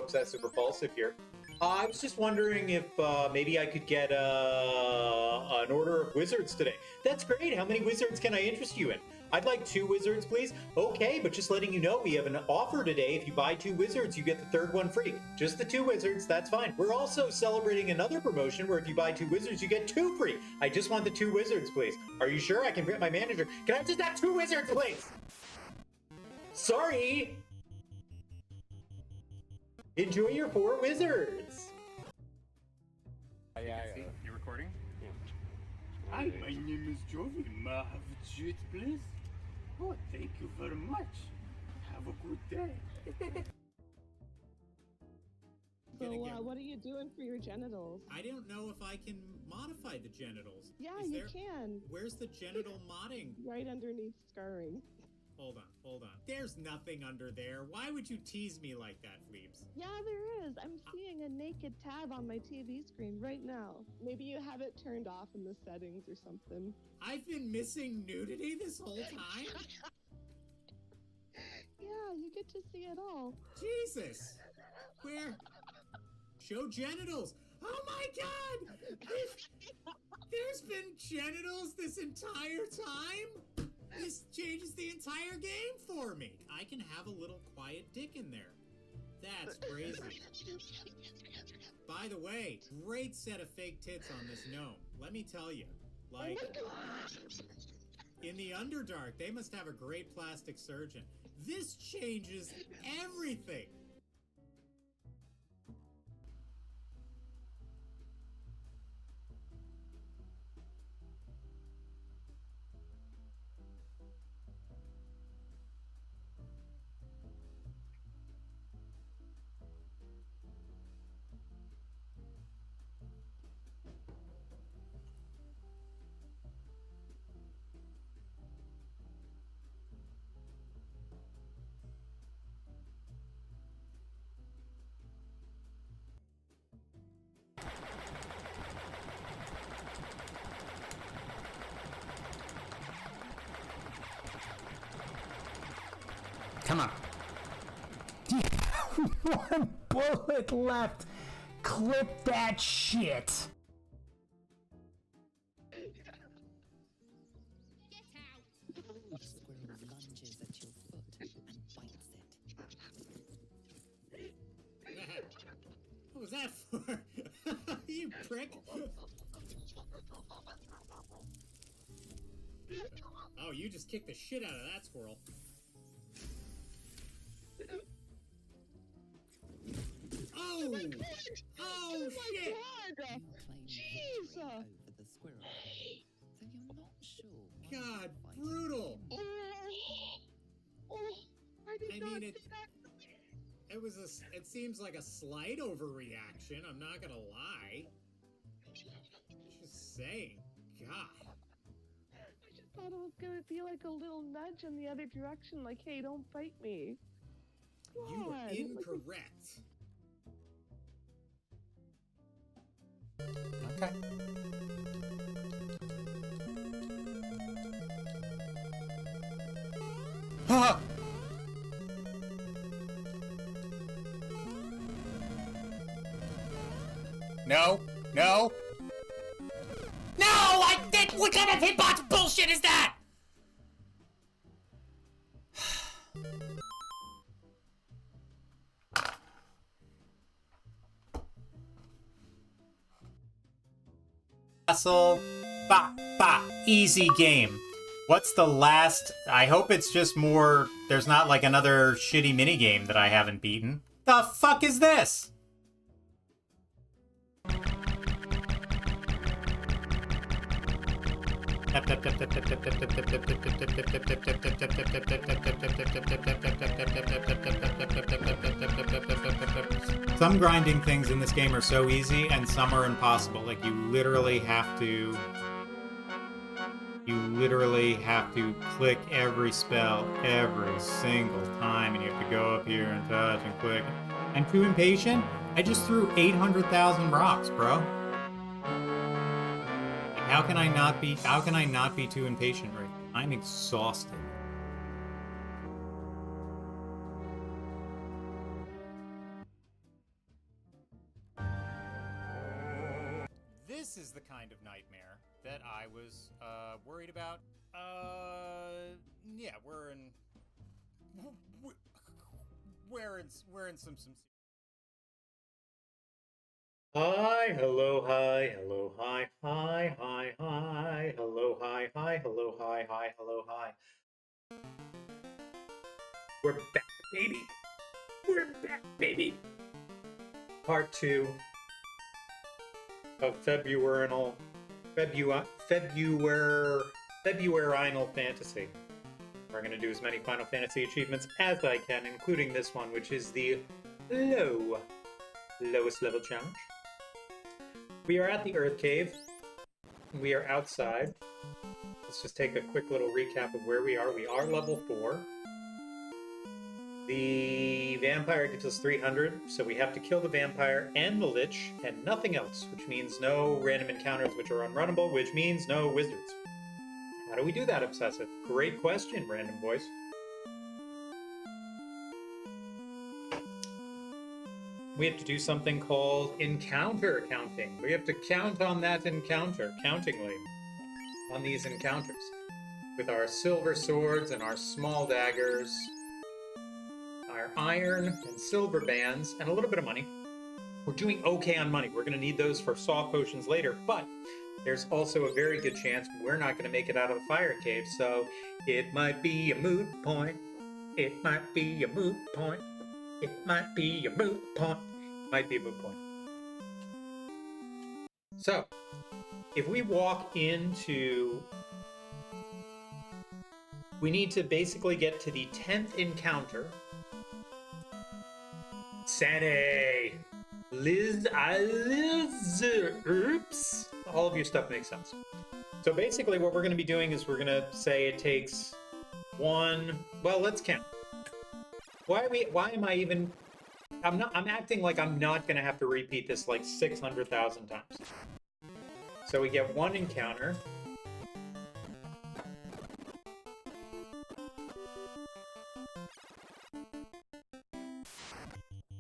Obsessive Repulsive here. I was just wondering if maybe I could get an order of wizards today. That's great. How many wizards can I interest you in? I'd like 2 wizards, please. Okay, but just letting you know, we have an offer today. If you buy 2 wizards, you get the 3rd one free. Just the 2 wizards, that's fine. We're also celebrating another promotion where if you buy 2 wizards, you get 2 free. I just want the 2 wizards, please. Are you sure? I can get my manager. Can I just have 2 wizards, please? Sorry. Enjoy your 4 wizards. Yeah. You recording? Yeah. Hi, my name is Jovi. May I have a seat, please? Oh, thank you very much. Have a good day. So, what are you doing for your genitals? I don't know if I can modify the genitals. Yeah, you can. Where's the genital modding? Right underneath scarring. Hold on. There's nothing under there. Why would you tease me like that, Fleebs? Yeah, there is. I'm seeing a naked tab on my TV screen right now. Maybe you have it turned off in the settings or something. I've been missing nudity this whole time? Yeah, you get to see it all. Jesus! Where? Show genitals! Oh my god! There's been genitals this entire time? This changes the entire game for me. I can have a little quiet dick in there. That's crazy. By the way, great set of fake tits on this gnome. Let me tell you. Like, in the Underdark, they must have a great plastic surgeon. This changes everything. Come on. One bullet left. Clip that shit. Get out! The squirrel lunges at your foot and bites it. What was that for? You prick. Oh, you just kicked the shit out of that squirrel. Oh! Oh, shit! God! Jeez! Over the squirrel. So you're not sure. God, brutal! I did not mean, see that. it seems like a slight overreaction, I'm not gonna lie. Just saying. God. I just thought it was gonna be like a little nudge in the other direction, like, hey, don't bite me. You were God. incorrect. Okay. Ah! No! No! No! I did! What kind of hitbox bullshit is that? Castle. Easy game. What's the last? I hope it's just more. There's not like another shitty minigame that I haven't beaten. The fuck is this? Some grinding things in this game are so easy and some are impossible. Like you literally have to click every spell every single time, and you have to go up here and touch and click. I'm too impatient. I just threw 800,000 rocks, bro. How can I not be too impatient right now? I'm exhausted. this is the kind of nightmare that I was worried about. Yeah, we're in some. Hi, hello, hi, hello, hi, hi, hi, hi, hello, hi, hi, hello, hi, hi, hello, hi. We're back, baby. We're back, baby. Part 2 of Februarinal Fantasy. We're going to do as many Final Fantasy achievements as I can, including this one, which is the lowest level challenge. We are at the Earth Cave. We are outside. Let's just take a quick little recap of where we are. We are level 4. The vampire gives us 300, so we have to kill the vampire and the Lich and nothing else, which means no random encounters which are unrunnable, which means no wizards. How do we do that, Obsessive? Great question, Random Voice. We have to do something called encounter counting. We have to count on that encounter, countingly, on these encounters. With our silver swords and our small daggers, our iron and silver bands, and a little bit of money. We're doing okay on money. We're going to need those for soft potions later, but there's also a very good chance we're not going to make it out of the fire cave, so it might be a moot point. It might be a moot point. It might be a moot point. Might be a moot point. So, if we walk into... We need to basically get to the 10th encounter. Sane! Liz... Oops! All of your stuff makes sense. So basically what we're going to be doing is we're going to say it takes one... Well, let's count. Why am I even... I'm acting like I'm not going to have to repeat this like 600,000 times. So we get one encounter.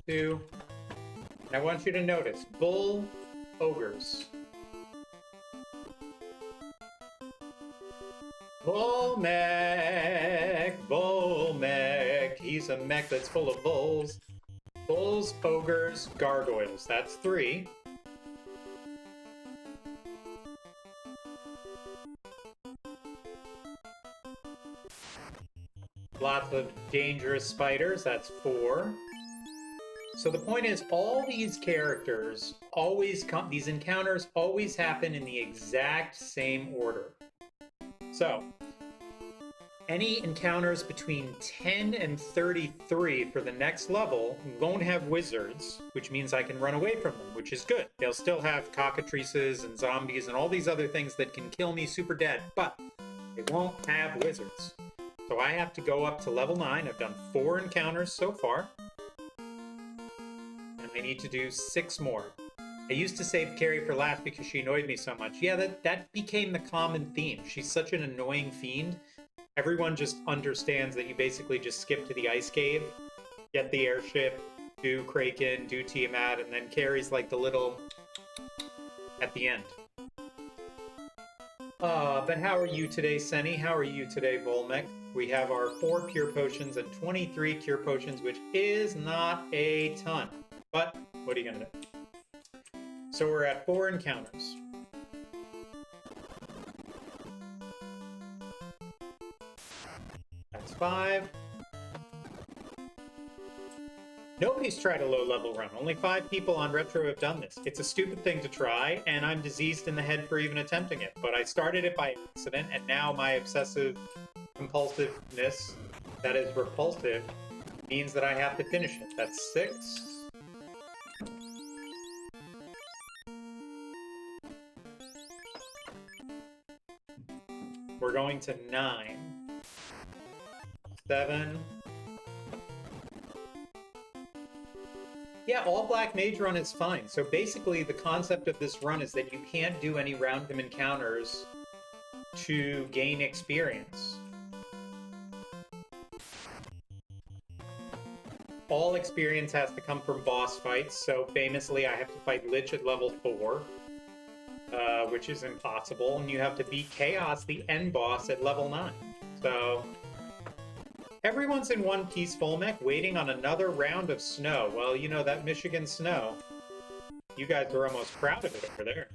Two. And I want you to notice, bull ogres. Bull mech, he's a mech that's full of bulls. Bulls, ogres, gargoyles. That's 3. Lots of dangerous spiders. That's 4. So the point is, all these characters always come, these encounters always happen in the exact same order. So, any encounters between 10 and 33 for the next level won't have wizards, which means I can run away from them, which is good. They'll still have cockatrices and zombies and all these other things that can kill me super dead, but they won't have wizards. So I have to go up to level 9. I've done 4 encounters so far. And I need to do 6 more. I used to save Carrie for last because she annoyed me so much. Yeah, that became the common theme. She's such an annoying fiend. Everyone just understands that you basically just skip to the ice cave, get the airship, do Kraken, do Tiamat, and then Carrie's like the little at the end. But how are you today, Senny? How are you today, Volmec? We have our 4 pure potions and 23 cure potions, which is not a ton. But what are you gonna do? So we're at 4 encounters. That's 5. Nobody's tried a low-level run. Only 5 people on Retro have done this. It's a stupid thing to try, and I'm diseased in the head for even attempting it. But I started it by accident, and now my obsessive compulsiveness, that is repulsive, means that I have to finish it. That's 6. We're going to 9. 7. Yeah, all black mage run is fine. So basically the concept of this run is that you can't do any random encounters to gain experience. All experience has to come from boss fights, so famously I have to fight Lich at level 4. which is impossible, and you have to beat Chaos, the end boss, at level 9. So everyone's in one piece full mech waiting on another round of snow. Well, you know, that Michigan snow, you guys are almost proud of it over there.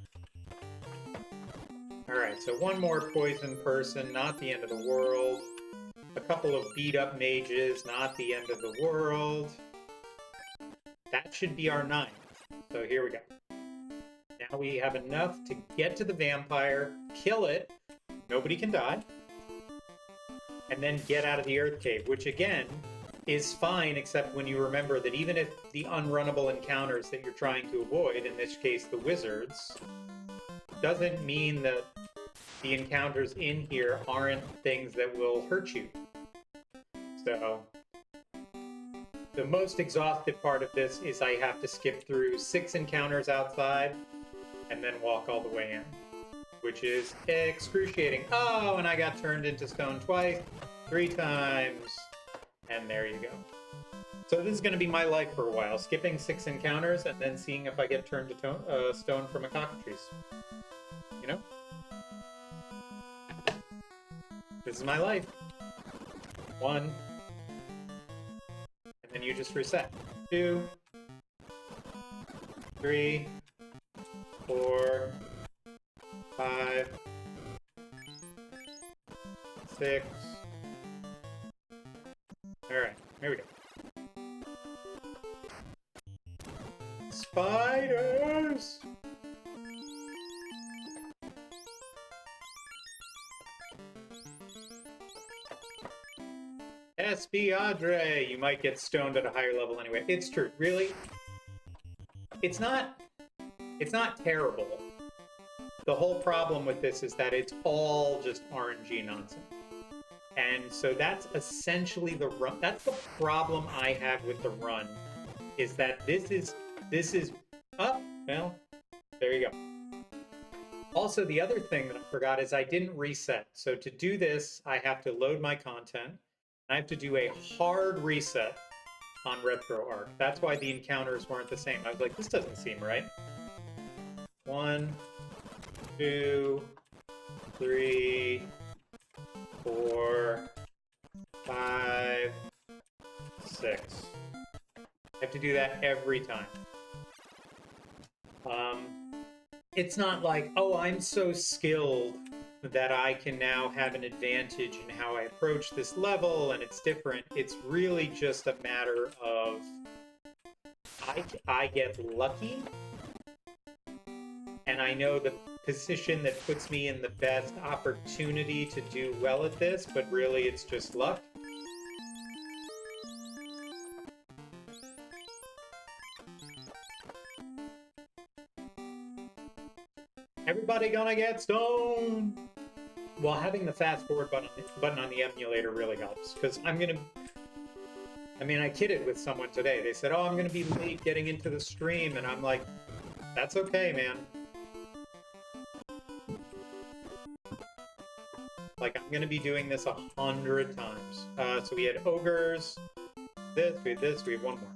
Alright, so one more poison person, not the end of the world. A couple of beat up mages, not the end of the world. That should be our 9. So here we go. Now we have enough to get to the vampire, kill it, nobody can die, and then get out of the Earth Cave, which again is fine, except when you remember that even if the unrunnable encounters that you're trying to avoid, in this case the wizards, doesn't mean that the encounters in here aren't things that will hurt you. So the most exhaustive part of this is I have to skip through 6 encounters outside and then walk all the way in, which is excruciating. Oh, and I got turned into stone twice, 3 times, and there you go. So this is going to be my life for a while, skipping 6 encounters and then seeing if I get turned to stone from a cockatrice. You know? This is my life. 1. And then you just reset. 2. 3. 4. 5. 6. Alright, here we go. Spiders! Espiadre! You might get stoned at a higher level anyway. It's true. Really? It's not terrible. The whole problem with this is that it's all just RNG nonsense. And so that's essentially the run. That's the problem I have with the run, is that this is, oh, well, there you go. Also, the other thing that I forgot is I didn't reset. So to do this, I have to load my content. I have to do a hard reset on RetroArch. That's why the encounters weren't the same. I was like, this doesn't seem right. 1, 2, 3, 4, 5, 6. I have to do that every time. It's not like, oh, I'm so skilled that I can now have an advantage in how I approach this level, and it's different. It's really just a matter of I get lucky, and I know the position that puts me in the best opportunity to do well at this, but really it's just luck. Everybody gonna get stoned! Well, having the fast forward button on the emulator really helps, because I kidded with someone today. They said, oh, I'm gonna be late getting into the stream, and I'm like, that's okay, man. Like, I'm gonna be doing this 100 times. So we had ogres, we had this, we have one more.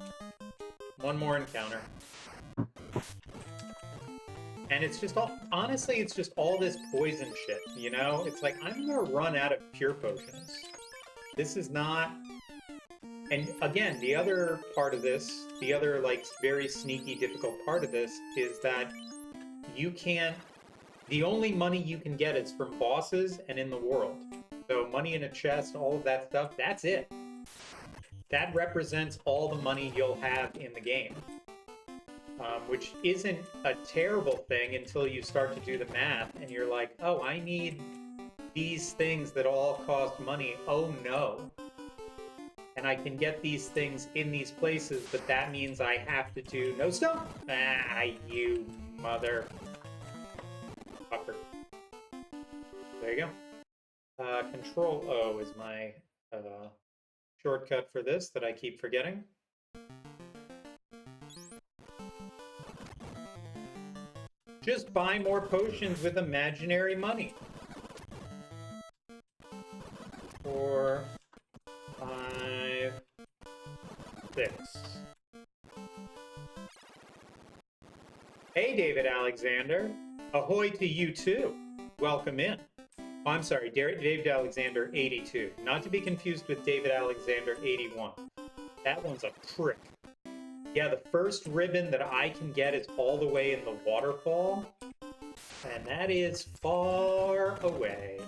One more encounter. And it's just all, honestly, it's just all this poison shit, you know? It's like, I'm gonna run out of pure potions. This is not... And again, the other part of this, the other, like, very sneaky, difficult part of this is that you can't... The only money you can get is from bosses and in the world. So money in a chest, all of that stuff, that's it. That represents all the money you'll have in the game. Which isn't a terrible thing until you start to do the math and you're like, oh, I need these things that all cost money. Oh no. And I can get these things in these places, but that means I have to do no stone. Ah, you mother fucker. There you go. Control O is my shortcut for this that I keep forgetting. Just buy more potions with imaginary money. 4, 5, 6. Hey, David Alexander. Ahoy to you too. Welcome in. Oh, I'm sorry, David Alexander 82. Not to be confused with David Alexander 81. That one's a prick. Yeah, the first ribbon that I can get is all the way in the waterfall. And that is far away.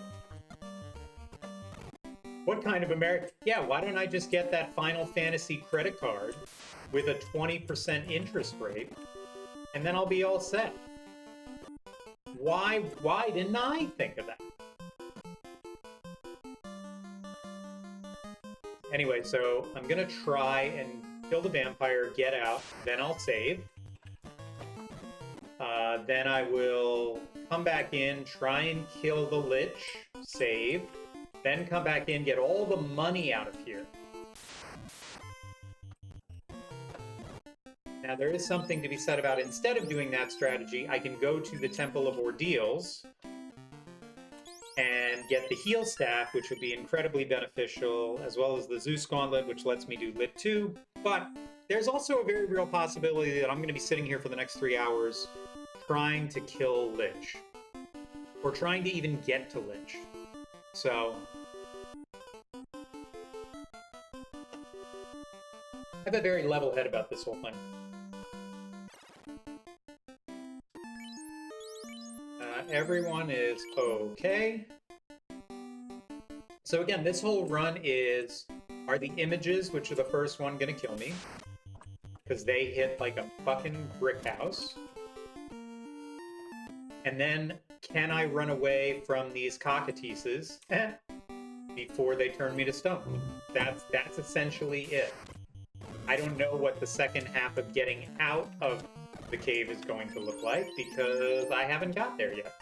What kind of American? Yeah, why don't I just get that Final Fantasy credit card with a 20% interest rate, and then I'll be all set. Why didn't I think of that? Anyway, so I'm gonna try and kill the vampire, get out, then I'll save. Then I will come back in, try and kill the Lich, save, then come back in, get all the money out of here. Now, there is something to be said about, instead of doing that strategy, I can go to the Temple of Ordeals and get the heal staff, which would be incredibly beneficial, as well as the Zeus Gauntlet, which lets me do Lit 2. But there's also a very real possibility that I'm going to be sitting here for the next 3 hours trying to kill Lich. Or trying to even get to Lich. So I have a very level head about this whole thing. Everyone is okay. So again, this whole run are the images, which are the first one, gonna kill me? Because they hit like a fucking brick house. And then, can I run away from these cockatrices before they turn me to stone? That's essentially it. I don't know what the second half of getting out of the cave is going to look like, because I haven't got there yet.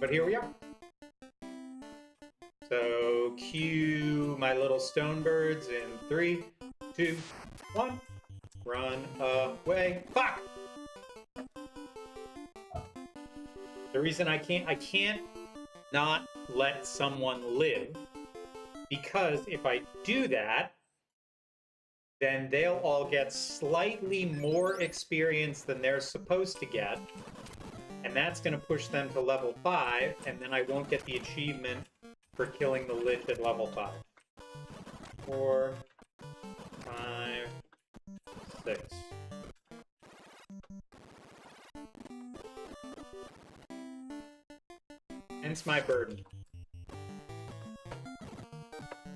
But here we are. So, cue my little stone birds in 3, 2, 1. Run away. Fuck! The reason I can't not let someone live, because if I do that, then they'll all get slightly more experience than they're supposed to get, and that's going to push them to level 5, and then I won't get the achievement for killing the Lich at level 5. 4, 5, 6. Hence my burden.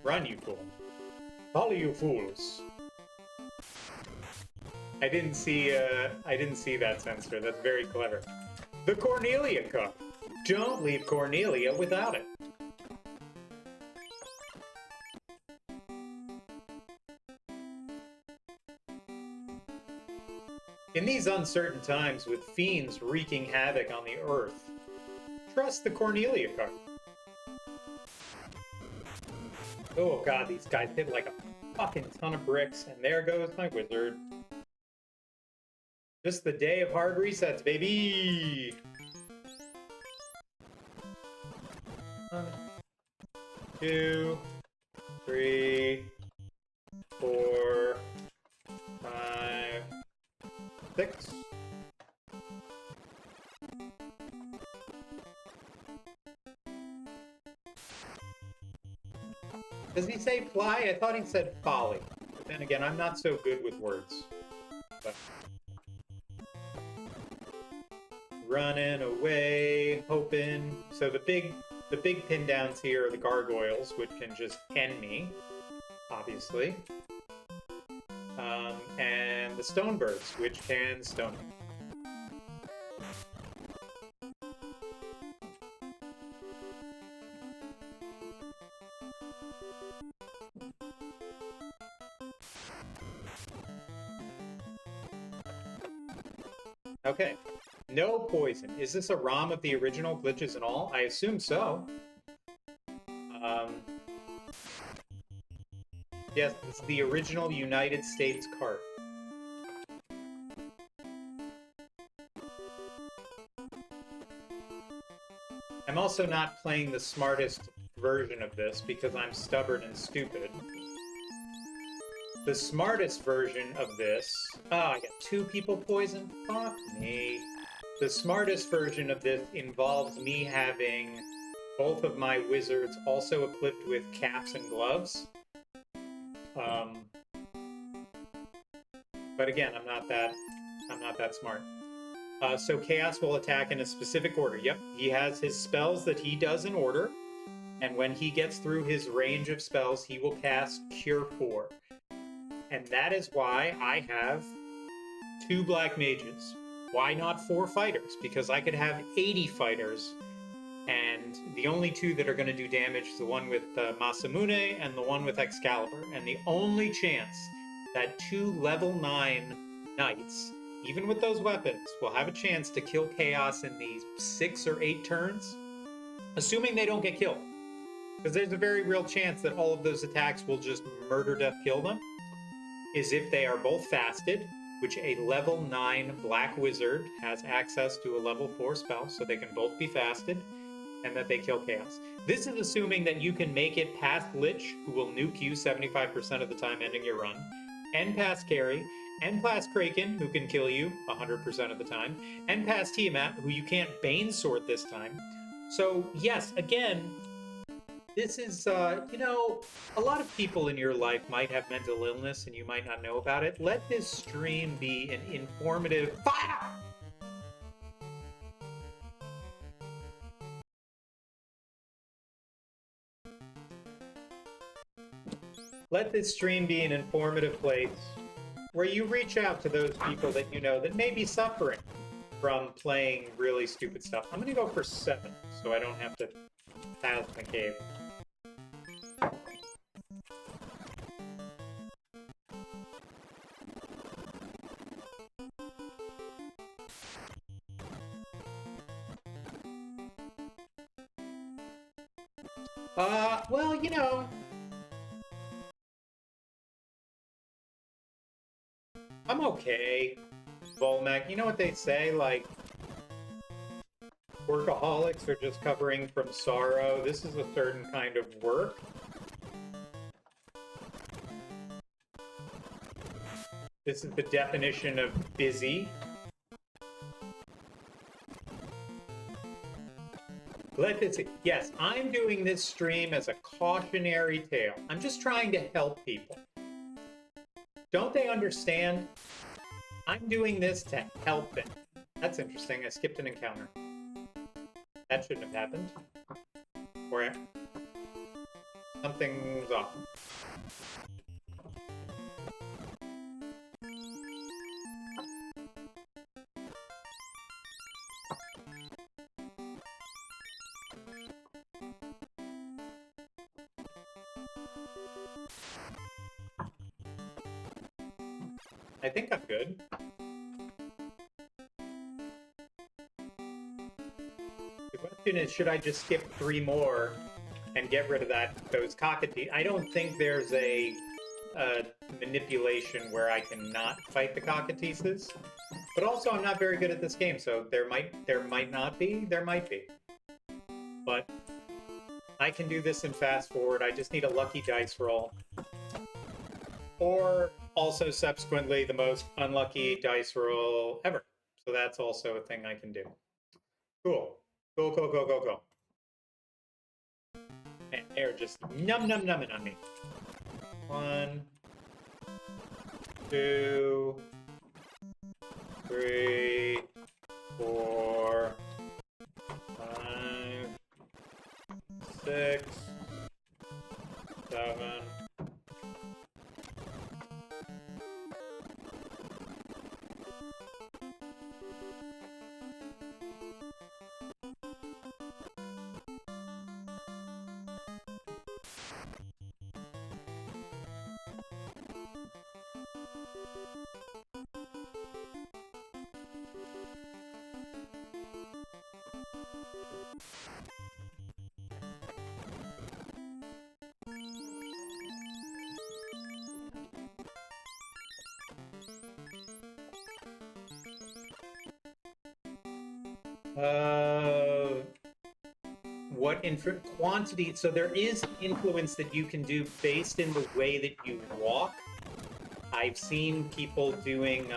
Run, you fool. Follow, you fools. I didn't see that censor. That's very clever. The Cornelia cup. Don't leave Cornelia without it. In these uncertain times, with fiends wreaking havoc on the earth, trust the Cornelia card. Oh god, these guys hit like a fucking ton of bricks, and there goes my wizard. Just the day of hard resets, baby! 1, 2, 3, 4, 5, 6. Does he say fly? I thought he said folly. But then again, I'm not so good with words. But running away, hoping. So the big pin downs here are the gargoyles, which can just end me, obviously. And the stone birds, which can stone me. Okay. No poison. Is this a ROM of the original Glitches and All? I assume so. Yes, it's the original United States cart. I'm also not playing the smartest version of this because I'm stubborn and stupid. The smartest version of this... Oh, I got 2 people poisoned? Fuck me. The smartest version of this involves me having both of my wizards also equipped with caps and gloves. But again, I'm not that smart. So Chaos will attack in a specific order. Yep, he has his spells that he does in order. And when he gets through his range of spells, he will cast Cure 4. And that is why I have 2 black mages. Why not 4 fighters? Because I could have 80 fighters, and the only 2 that are going to do damage is the one with Masamune and the one with Excalibur. And the only chance that 2 level 9 knights, even with those weapons, will have a chance to kill Chaos in these 6 or 8 turns, assuming they don't get killed. Because there's a very real chance that all of those attacks will just murder death kill them, is if they are both fasted, which a level 9 black wizard has access to a level 4 spell, so they can both be fasted, and that they kill Chaos. This is assuming that you can make it past Lich, who will nuke you 75% of the time ending your run, and past Carry, and past Kraken, who can kill you 100% of the time, and past Tiamat, who you can't Bane Sword this time. So yes, again, this is, you know, a lot of people in your life might have mental illness and you might not know about it. Let this stream be an informative fire! Let this stream be an informative place where you reach out to those people that you know that may be suffering from playing really stupid stuff. I'm gonna go for 7, so I don't have to pass my cave. Well, you know, I'm okay. Volmac, you know what they say, like, workaholics are just covering from sorrow. This is a certain kind of work. This is the definition of busy. Yes, I'm doing this stream as a cautionary tale. I'm just trying to help people. Don't they understand? I'm doing this to help them. That's interesting. I skipped an encounter. That shouldn't have happened. Or something's off. I think I'm good. The question is, should I just skip 3 more and get rid of those cockatoos? I don't think there's a manipulation where I can not fight the cockatrices. But also, I'm not very good at this game, so there might not be. There might be. But I can do this in fast forward. I just need a lucky dice roll. Or also subsequently the most unlucky dice roll ever. So that's also a thing I can do. Cool. Go, go, go, go, go. And they're just numbing on me. 1, 2, 3, 4, 5, 6, 7. What quantity? So there is influence that you can do based in the way that you walk. I've seen people doing,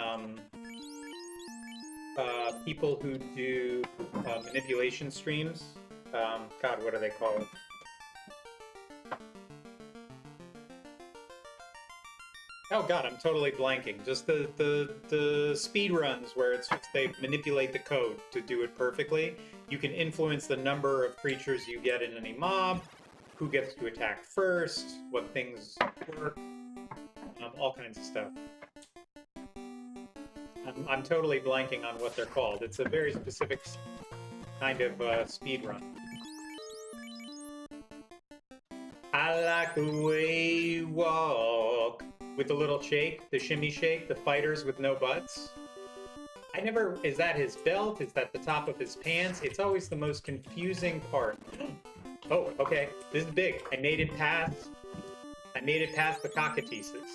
people who do manipulation streams. God, what are they called? Oh God, I'm totally blanking. Just the speed runs where it's just they manipulate the code to do it perfectly. You can influence the number of creatures you get in any mob, who gets to attack first, what things work, all kinds of stuff. I'm totally blanking on what they're called. It's a very specific kind of speed run. I like the way you walk. With the little shake, the shimmy shake, the fighters with no butts. I never... Is that his belt? Is that the top of his pants? It's always the most confusing part. Oh, okay. This is big. I made it past the cockatrices.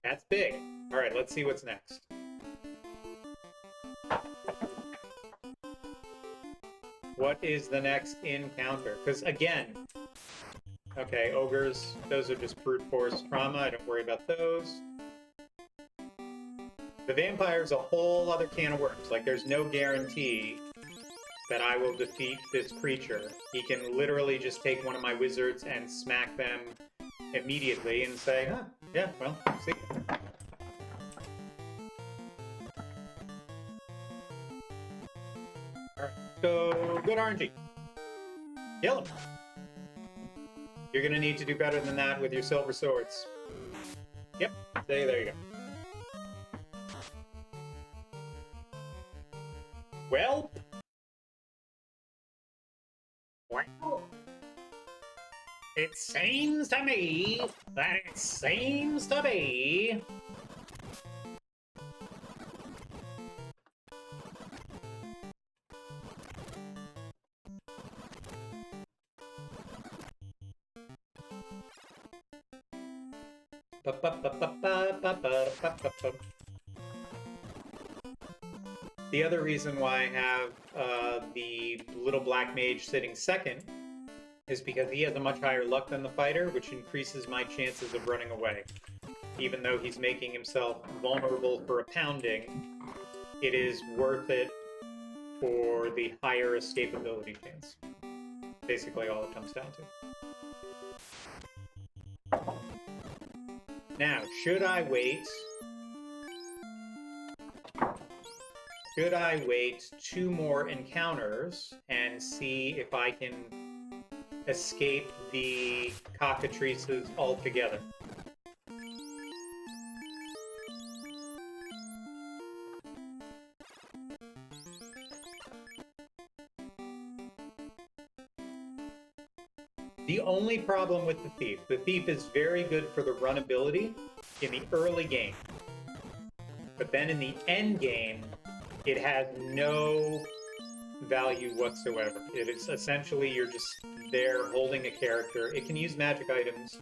That's big. All right, let's see what's next. What is the next encounter? Because again, okay, ogres, those are just brute force trauma. I don't worry about those. The vampire's a whole other can of worms. Like, there's no guarantee that I will defeat this creature. He can literally just take one of my wizards and smack them immediately and say, huh, yeah, well, see. Alright, so good RNG. Kill him. You're gonna need to do better than that with your silver swords. Yep, there you go. Well, it seems to me that it seems to be the other reason why I have the little black mage sitting second is because he has a much higher luck than the fighter, which increases my chances of running away. Even though he's making himself vulnerable for a pounding, it is worth it for the higher escapability chance. Basically all it comes down to. Now, should I wait? Should I wait 2 more encounters and see if I can escape the cockatrices altogether? The only problem with the thief is very good for the runability in the early game. But then in the end game, it has no value whatsoever. It is essentially, you're just there holding a character. It can use magic items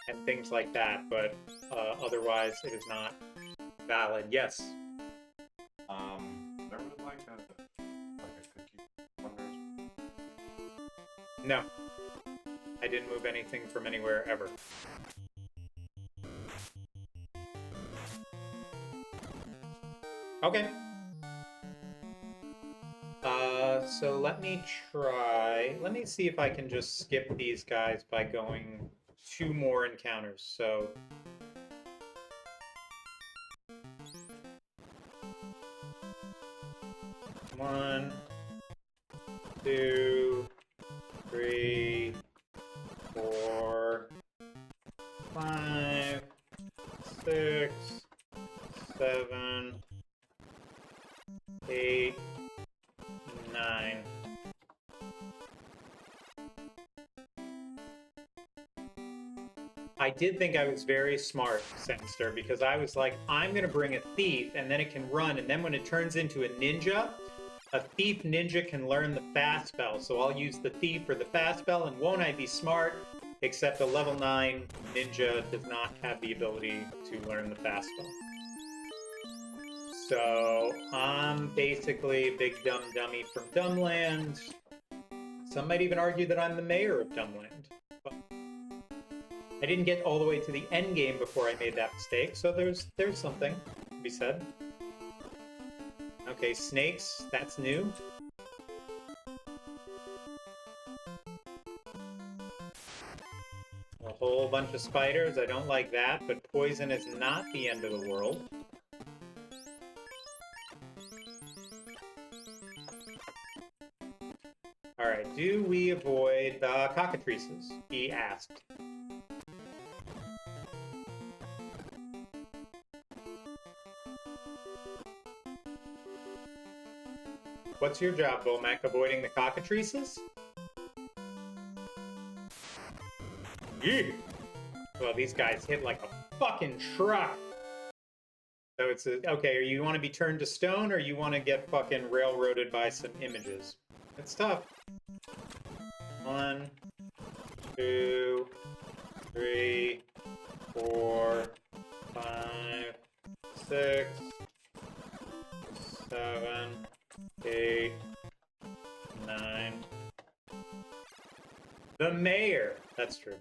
and things like that, but otherwise it is not valid. Yes? There was like a cookie wonders. No. I didn't move anything from anywhere ever. Okay. So let me see if I can just skip these guys by going 2 more encounters. So 1, 2, 3, 4, 5, 6, 7, 8, 9. I did think I was very smart, Senster, because I was like, I'm gonna bring a thief, and then it can run, and then when it turns into a ninja, a thief ninja can learn the fast spell, so I'll use the thief for the fast spell, and won't I be smart? Except a level 9 ninja does not have the ability to learn the fast spell. So I'm basically a big dumb dummy from Dumbland. Some might even argue that I'm the mayor of Dumbland. But I didn't get all the way to the end game before I made that mistake, so there's something to be said. Okay, snakes, that's new. A whole bunch of spiders, I don't like that, but poison is not the end of the world. Alright, do we avoid the cockatrices? He asked. What's your job, Volmac? Avoiding the cockatrices? Yeah. Well, these guys hit like a fucking truck. So it's okay, you want to be turned to stone or you want to get fucking railroaded by some images? It's tough. 1, 2, 3, 4, 5, 6, 7, 8, 9. The mayor. That's true.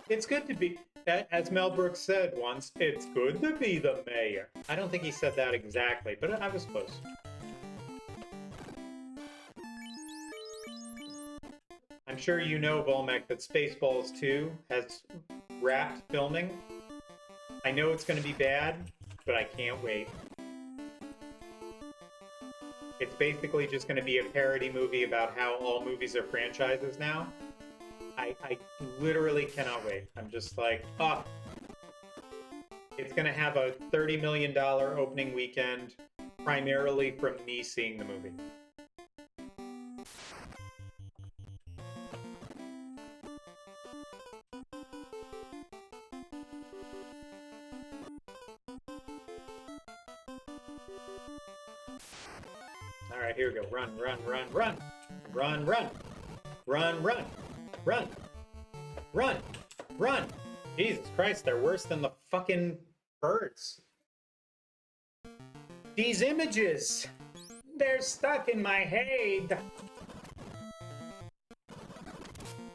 It's good to be, as Mel Brooks said once, it's good to be the mayor. I don't think he said that exactly, but I was close. I'm sure you know, Volmec, that Spaceballs 2 has wrapped filming. I know it's going to be bad, but I can't wait. It's basically just going to be a parody movie about how all movies are franchises now. I literally cannot wait. I'm just like, oh. It's going to have a $30 million opening weekend, primarily from me seeing the movie. All right, here we go. Run, run, run, run. Run, run. Run, run. Run. Run. Run. Jesus Christ, they're worse than the fucking birds. These images, they're stuck in my head.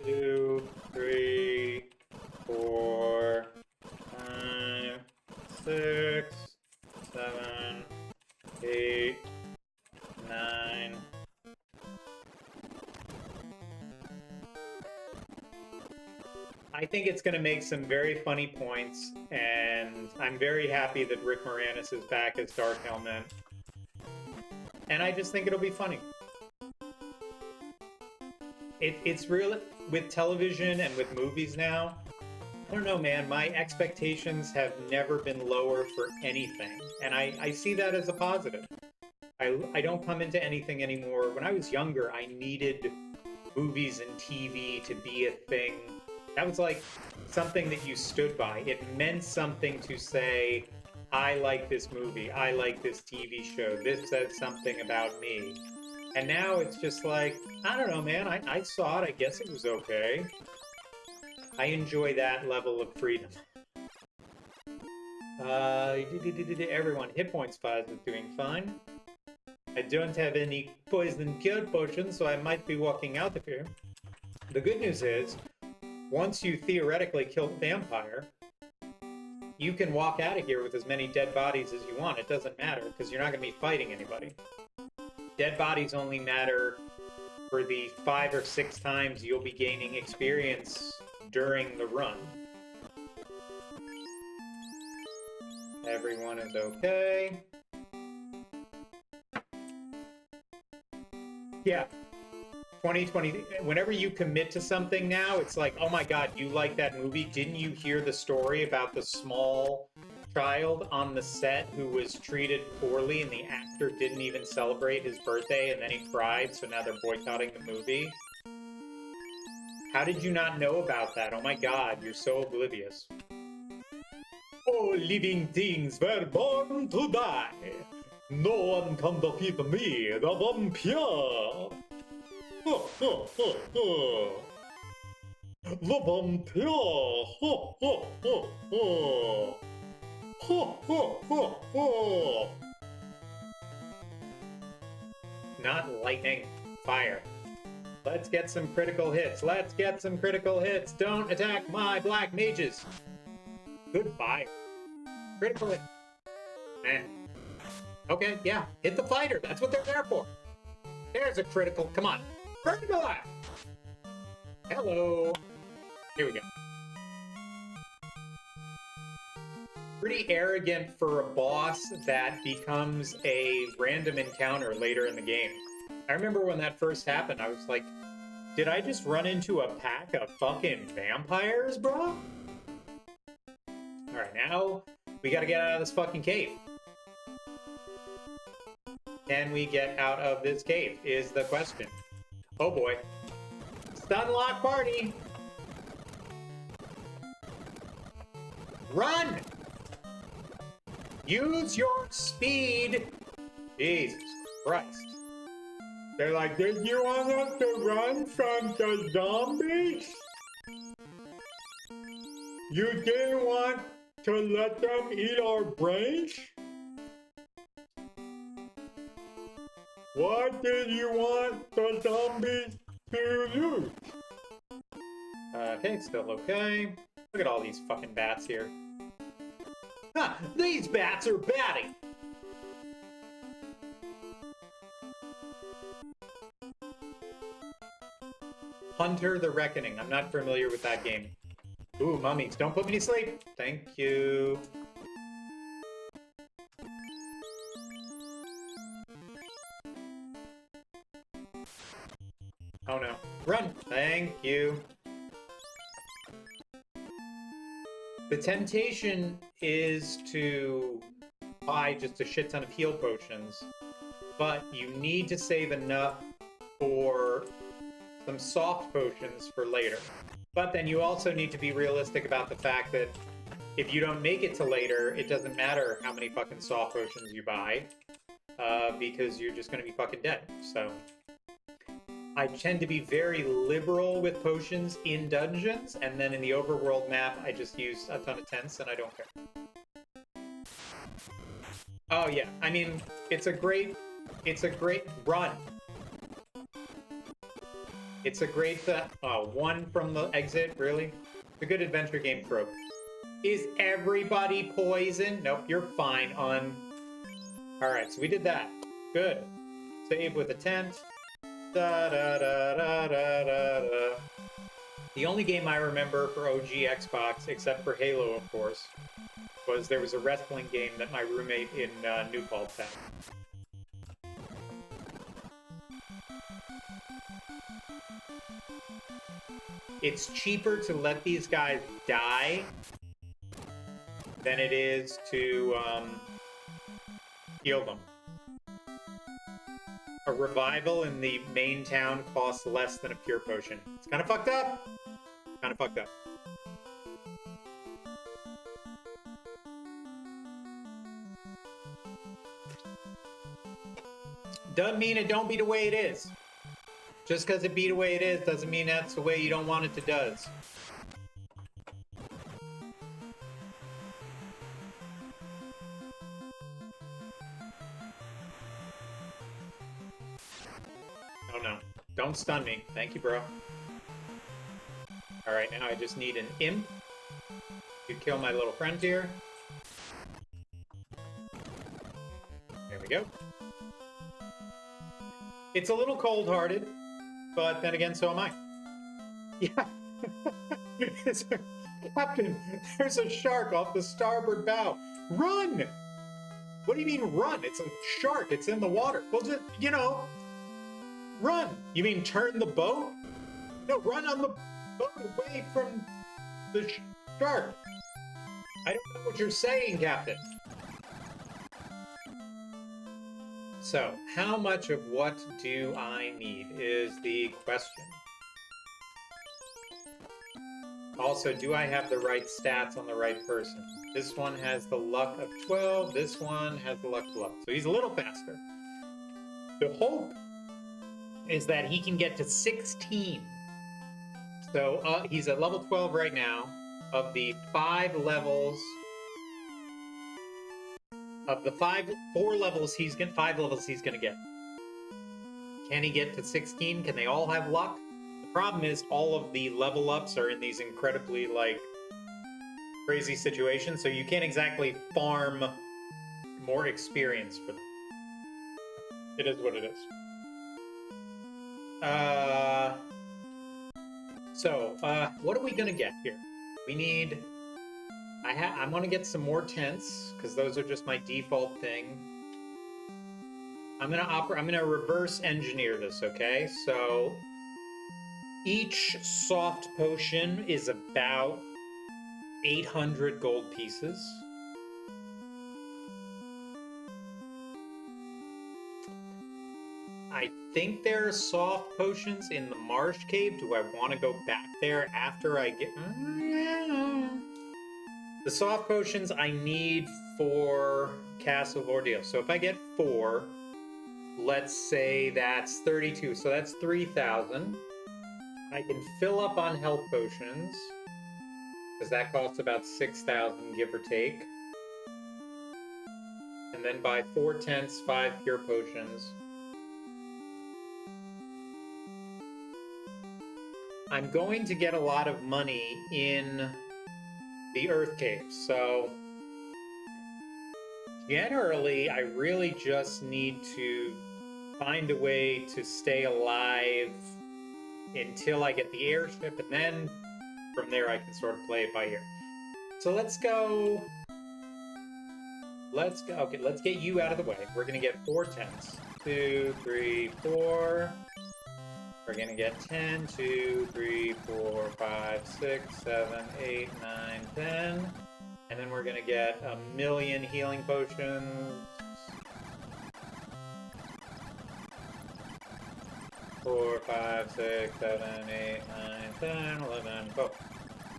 2, 3, 4, 5, 6, 7, 8, 9. I think it's going to make some very funny points, and I'm very happy that Rick Moranis is back as Dark Helmet. And I just think it'll be funny. It's really, with television and with movies now, I don't know, man, my expectations have never been lower for anything. And I see that as a positive. I don't come into anything anymore. When I was younger, I needed movies and TV to be a thing. That was like something that you stood by. It meant something to say, I like this movie, I like this TV show, this says something about me. And now it's just like, I don't know, man, I saw it, I guess it was okay. I enjoy that level of freedom. Everyone, hit points 5 is doing fine. I don't have any poison cure potions, so I might be walking out of here. The good news is, once you theoretically kill the vampire, you can walk out of here with as many dead bodies as you want. It doesn't matter, because you're not going to be fighting anybody. Dead bodies only matter for the 5 or 6 times you'll be gaining experience during the run. Everyone is okay. Yeah. 2020, whenever you commit to something now, it's like, oh my god, you like that movie? Didn't you hear the story about the small child on the set who was treated poorly and the actor didn't even celebrate his birthday and then he cried, so now they're boycotting the movie? How did you not know about that? Oh my god, you're so oblivious. All living things were born to die. No one can defeat me, the vampire. The vampire! Not lightning, fire. Let's get some critical hits. Let's get some critical hits. Don't attack my black mages. Goodbye. Critical hit. Man. Okay, yeah. Hit the fighter. That's what they're there for. There's a critical. Come on. Critical hit. Hello. Here we go. Pretty arrogant for a boss that becomes a random encounter later in the game. I remember when that first happened, I was like, did I just run into a pack of fucking vampires, bro? Alright, now we gotta get out of this fucking cave. Can we get out of this cave, is the question. Oh boy. Stun lock party! Run! Use your speed! Jesus Christ. They're like, did you want us to run from the zombies? You didn't want to let them eat our brains? What did you want the zombies to do? Okay, still okay. Look at all these fucking bats here. Ha! These bats are batty! Hunter the Reckoning. I'm not familiar with that game. Ooh, mummies. Don't put me to sleep. Thank you. Oh no. Run! Thank you. The temptation is to buy just a shit ton of heal potions, but you need to save enough for some soft potions for later. But then you also need to be realistic about the fact that if you don't make it to later, it doesn't matter how many fucking soft potions you buy, because you're just going to be fucking dead. So I tend to be very liberal with potions in dungeons, and then in the overworld map, I just use a ton of tents, and I don't care. Oh yeah, I mean, it's a great run. It's a great, one from the exit, really? It's a good adventure game trope. Is everybody poisoned? Nope, you're fine on... Alright, so we did that. Good. Save with a tent. Da, da, da, da, da, da, da. The only game I remember for OG Xbox, except for Halo, of course, was there was a wrestling game that my roommate in New Paltz had. It's cheaper to let these guys die than it is to heal them. A revival in the main town costs less than a pure potion. It's kind of fucked up. Kind of fucked up. Doesn't mean it don't be the way it is. Just because it be the way it is doesn't mean that's the way you don't want it to does. Oh no. Don't stun me. Thank you, bro. Alright, now I just need an imp to kill my little friend here. There we go. It's a little cold-hearted, but then again, so am I. Yeah. Captain, there's a shark off the starboard bow. Run! What do you mean run? It's a shark. It's in the water. Well, just, you know, run. You mean turn the boat? No, run on the boat away from the shark. I don't know what you're saying, Captain. So, how much of what do I need is the question. Also, do I have the right stats on the right person? This one has the luck of 12, this one has the luck of 11. So he's a little faster. The hope is that he can get to 16. So he's at level 12 right now. Of the 4 levels he's gonna get. Can he get to 16? Can they all have luck? The problem is all of the level ups are in these incredibly, like, crazy situations, so you can't exactly farm more experience for them. It is what it is. What are we gonna get here? We need... I want to get some more tents, because those are just my default thing. I'm gonna reverse engineer this, okay? So each soft potion is about 800 gold pieces. I think there are soft potions in the marsh cave. Do I want to go back there after I get... The soft potions I need for Castle of Ordeals. So if I get 4, let's say that's 32. So that's 3,000. I can fill up on health potions, because that costs about 6,000, give or take. And then buy 4 tents, 5 pure potions. I'm going to get a lot of money in the Earth Cave, so generally I really just need to find a way to stay alive until I get the airship, and then from there I can sort of play it by ear. So let's go, okay, let's get you out of the way. We're gonna get 4 tents. 2, 3, 4. We're gonna get 10, 2, 3, 4, 5, 6, 7, 8, 9, 10. And then we're gonna get 1,000,000 healing potions. 4, 5, 6, 7, 8, 9, 10, 11, 12,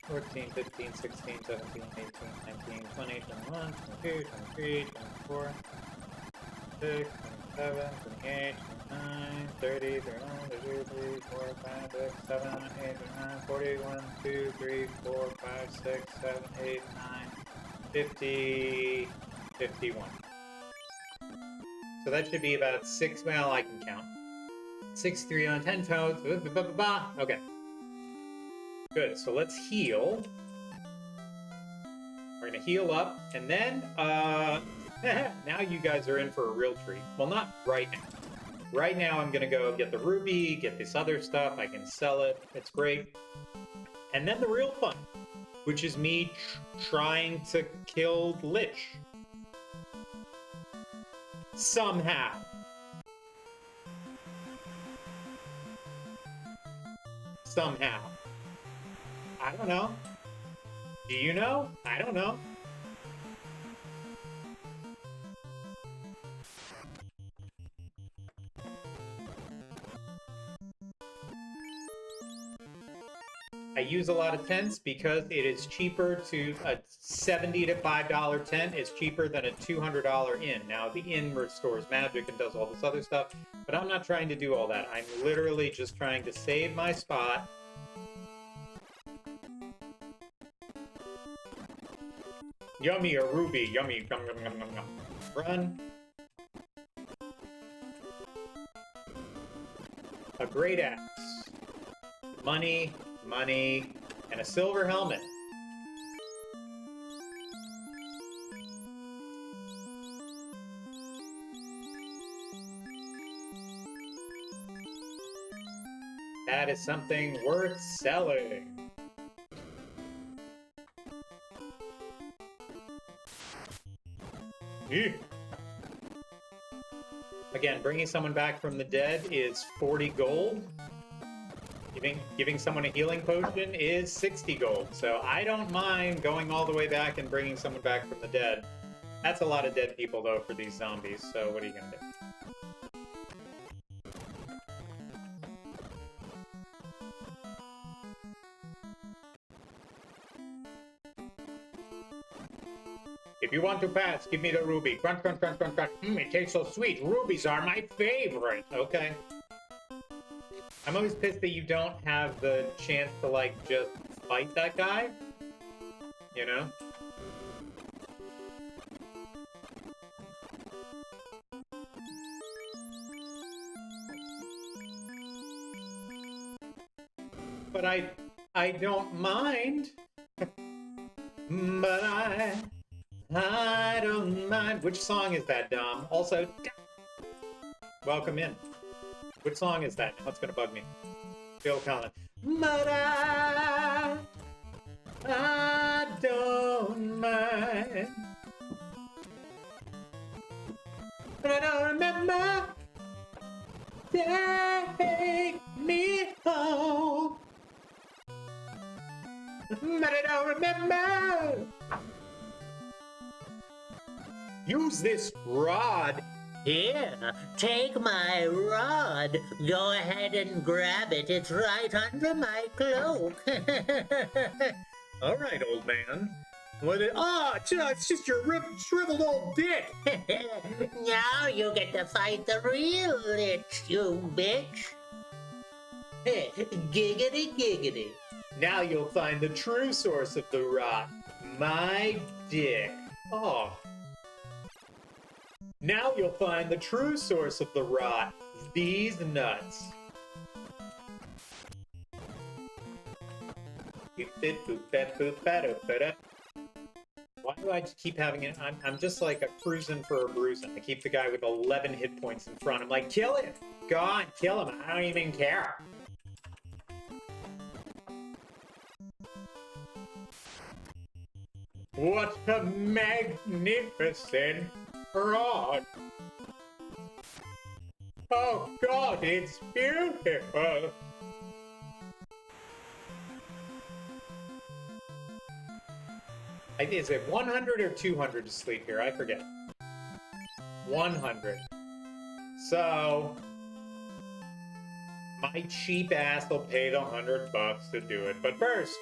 14, 15, 16, 17, 18, 19, 20, 21, 22, 23, 24, 26, 27, 28, 29, 30, 31, 32, 33, 4, 5, 6, 7, 8, 9, 40, 1, 2, 3, 4, 5, 6, 7, 8, 9, 50, 51. So that should be about 6, well, I can count. 6, 3, on 10 toads, okay. Good, so let's heal. We're gonna heal up, and then, now you guys are in for a real treat. Well, not right now. Right now, I'm gonna go get the ruby, get this other stuff, I can sell it, it's great. And then the real fun, which is me trying to kill Lich. Somehow. Somehow. I don't know. Do you know? I don't know. I use a lot of tents because it is cheaper to a $70 to $5 tent is cheaper than a $200 inn. Now the inn restores magic and does all this other stuff, but I'm not trying to do all that. I'm literally just trying to save my spot. Yummy, a ruby, yummy, yum, yum, yum, yum, yum. Run. A great axe. Money, money, and a silver helmet. That is something worth selling. Again, bringing someone back from the dead is 40 gold. Giving someone a healing potion is 60 gold. So I don't mind going all the way back and bringing someone back from the dead. That's a lot of dead people, though, for these zombies. So what are you going to do? If you want to pass, give me the ruby. Crunch, crunch, crunch, crunch, crunch. It tastes so sweet. Rubies are my favorite. Okay. I'm always pissed that you don't have the chance to, like, just fight that guy. You know? but I don't mind. But I don't mind. Which song is that, Dom? Also, welcome in. Which song is that? What's gonna bug me? Phil Collins. But I don't mind. But I don't remember. Take me home. But I don't remember. Use this rod. Here, take my rod. Go ahead and grab it. It's right under my cloak. All right, old man. What? It's just your shriveled old dick. Now you get to fight the real Lich, you bitch. Giggity giggity. Now you'll find the true source of the rot. My dick. Oh. Now you'll find the true source of the rot. These nuts. Why do I just keep having it? I'm just like a cruising for a bruising. I keep the guy with 11 hit points in front. I'm like, kill him. Go on, kill him. I don't even care. What a magnificent rod. Oh God, it's beautiful. Is it 100 or 200 to sleep here? I forget. 100. So, my cheap ass will pay the $100 to do it. But first,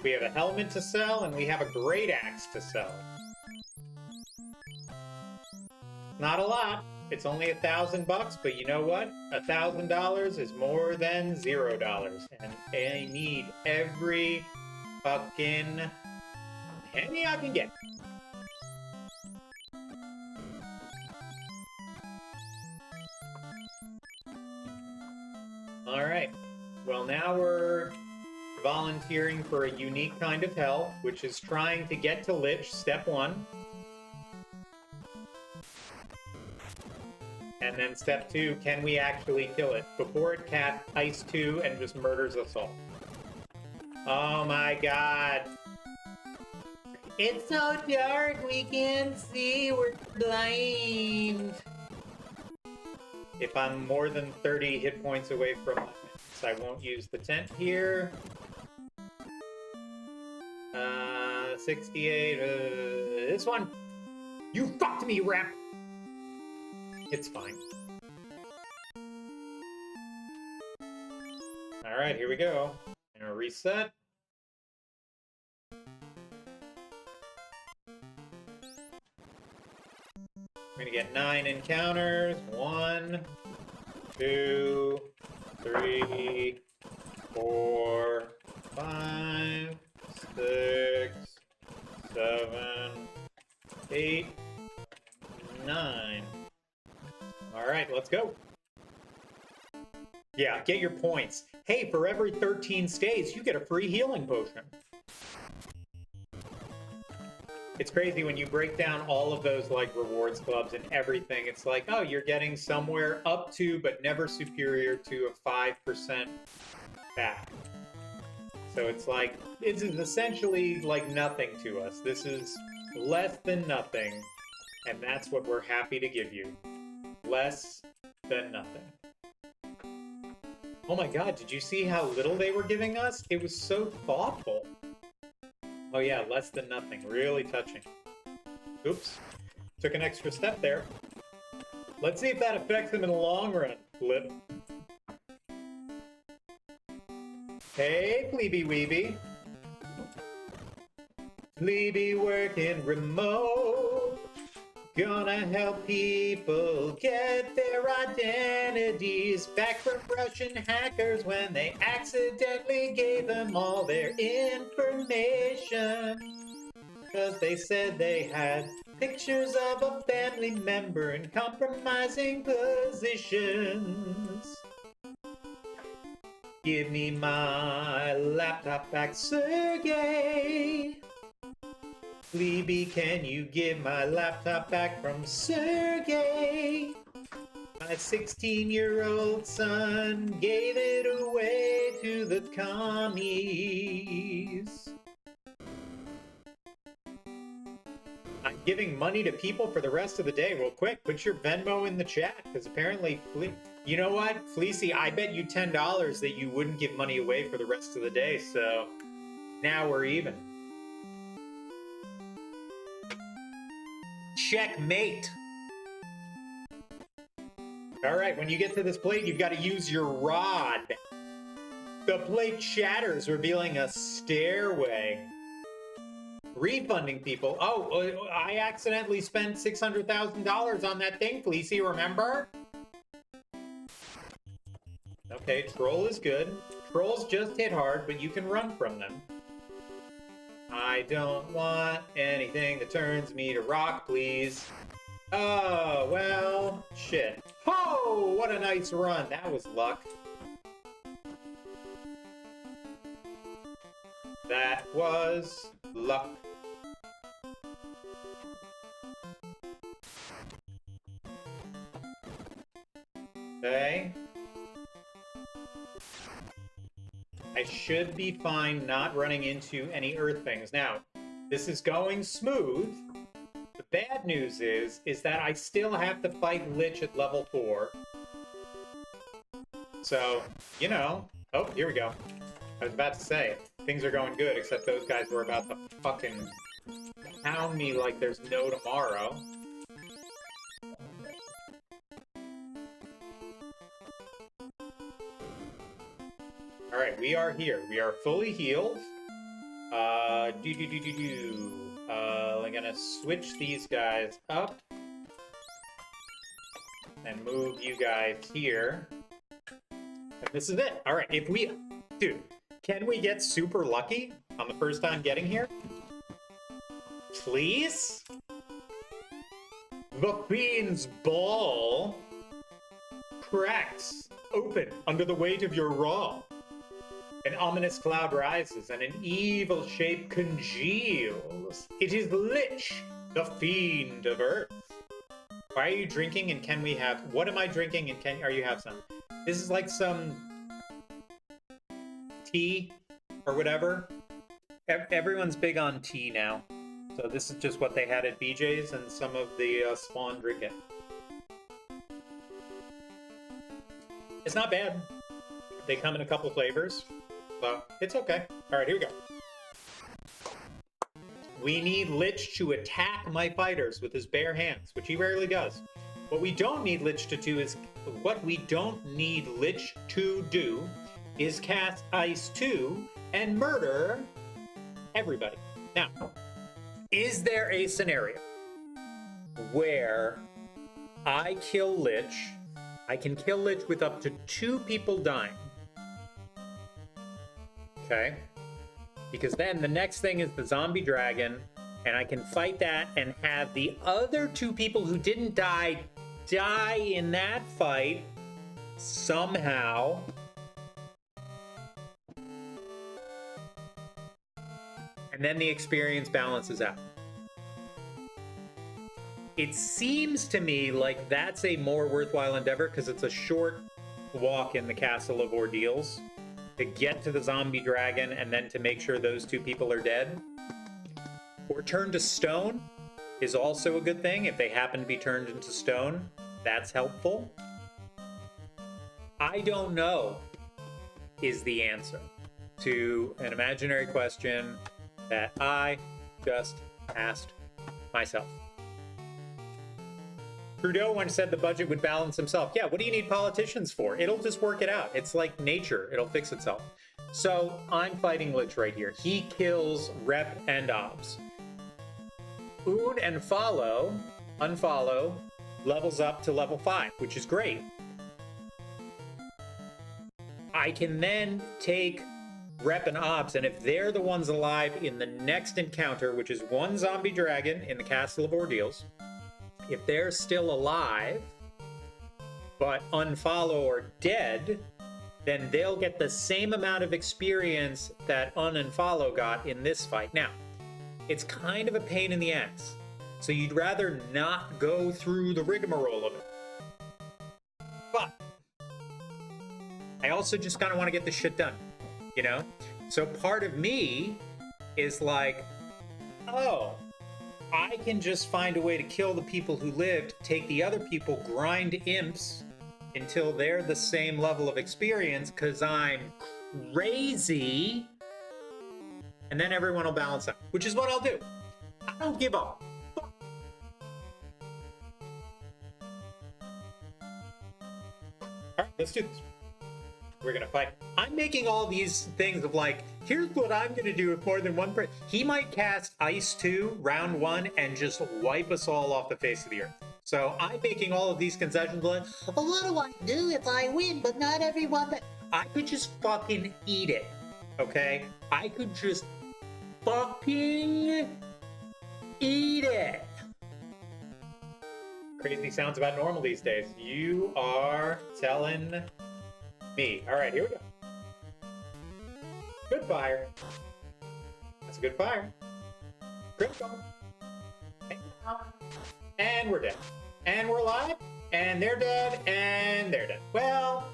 we have a helmet to sell and we have a great axe to sell. Not a lot. It's only $1,000 bucks, but you know what? $1,000 is more than $0, and I need every fucking penny I can get. All right. Well, now we're volunteering for a unique kind of hell, which is trying to get to Lich, step 1. And then step 2, can we actually kill it before it casts Ice 2 and just murders us all? Oh my God. It's so dark, we can't see, we're blind. If I'm more than 30 hit points away from my minutes, I won't use the tent here. 68, this one. You fucked me, rep. It's fine. All right, here we go. I'm gonna reset. We're gonna get 9 encounters. 1, 2, 3, 4, 5, 6, 7, 8, 9. All right, let's go. Yeah, get your points. Hey, for every 13 stays, you get a free healing potion. It's crazy when you break down all of those like rewards clubs and everything. It's like, oh, you're getting somewhere up to, but never superior to a 5% back. So it's like, this is essentially like nothing to us. This is less than nothing, and that's what we're happy to give you. Less than nothing. Oh my God, did you see how little they were giving us? It was so thoughtful. Oh yeah, less than nothing. Really touching. Oops. Took an extra step there. Let's see if that affects them in the long run. Flip. Hey, Fleeby Weeby. Fleeby working remote. Gonna help people get their identities back from Russian hackers when they accidentally gave them all their information. Cause they said they had pictures of a family member in compromising positions. Give me my laptop back, Sergey. Fleabee, can you give my laptop back from Sergey? My 16-year-old son gave it away to the commies. I'm giving money to people for the rest of the day. Well, quick, put your Venmo in the chat, because apparently, you know what, Fleecy, I bet you $10 that you wouldn't give money away for the rest of the day, so now we're even. Checkmate. All right, when you get to this plate, you've got to use your rod. The plate shatters, revealing a stairway. Refunding people. Oh, I accidentally spent $600,000 on that thing, Fleecy, remember? Okay, troll is good. Trolls just hit hard, but you can run from them. I don't want anything that turns me to rock, please. Oh, well, shit. Oh, what a nice run. That was luck. That was luck. Okay. I should be fine not running into any earth things. Now, this is going smooth. The bad news is that I still have to fight Lich at level 4. So, you know. Oh, here we go. I was about to say, things are going good, except those guys were about to fucking pound me like there's no tomorrow. Alright, we are here. We are fully healed. I'm gonna switch these guys up. And move you guys here. And this is it. Alright, if we... Dude, can we get super lucky on the first time getting here? Please? The Fiend's Ball cracks open under the weight of your raw. An ominous cloud rises, and an evil shape congeals. It is Lich, the Fiend of Earth. Why are you drinking, and can we have... What am I drinking, and are you have some? This is like some... tea, or whatever. Everyone's big on tea now. So this is just what they had at BJ's, and some of the Spawn drink it. It's not bad. They come in a couple flavors. So, it's okay. Alright, here we go. We need Lich to attack my fighters with his bare hands, which he rarely does. What we don't need Lich to do is... What we don't need Lich to do is cast Ice 2 and murder everybody. Now, is there a scenario where I kill Lich, I can kill Lich with up to 2 people dying? Okay, because then the next thing is the zombie dragon, and I can fight that and have the other 2 people who didn't die in that fight somehow. And then the experience balances out. It seems to me like that's a more worthwhile endeavor because it's a short walk in the Castle of Ordeals to get to the zombie dragon and then to make sure those 2 people are dead. Or turn to stone is also a good thing. If they happen to be turned into stone, that's helpful. I don't know is the answer to an imaginary question that I just asked myself. Trudeau once said the budget would balance himself. Yeah, what do you need politicians for? It'll just work it out. It's like nature. It'll fix itself. So I'm fighting Lich right here. He kills Rep and Obs. Un and Unfollow levels up to level 5, which is great. I can then take Rep and Obs, and if they're the ones alive in the next encounter, which is 1 zombie dragon in the Castle of Ordeals, if they're still alive, but Unfollow or dead, then they'll get the same amount of experience that Un and Follow got in this fight. Now, it's kind of a pain in the ass, so you'd rather not go through the rigmarole of it. But I also just kind of want to get this shit done, you know? So part of me is like, oh, I can just find a way to kill the people who lived, take the other people, grind imps until they're the same level of experience because I'm crazy, and then everyone will balance out, which is what I'll do. I don't give a fuck. All right, let's do this. We're gonna fight. I'm making all these things of like, here's what I'm gonna do if more than one person. He might cast Ice 2 round 1 and just wipe us all off the face of the earth. So I'm making all of these concessions like, well, what do I do if I win, but not everyone that... I could just fucking eat it, okay? I could just fucking eat it. Crazy sounds about normal these days. You are telling me. All right, here we go. Good fire. That's a good fire. Critical. And we're dead. And we're alive. And they're dead. And they're dead. Well,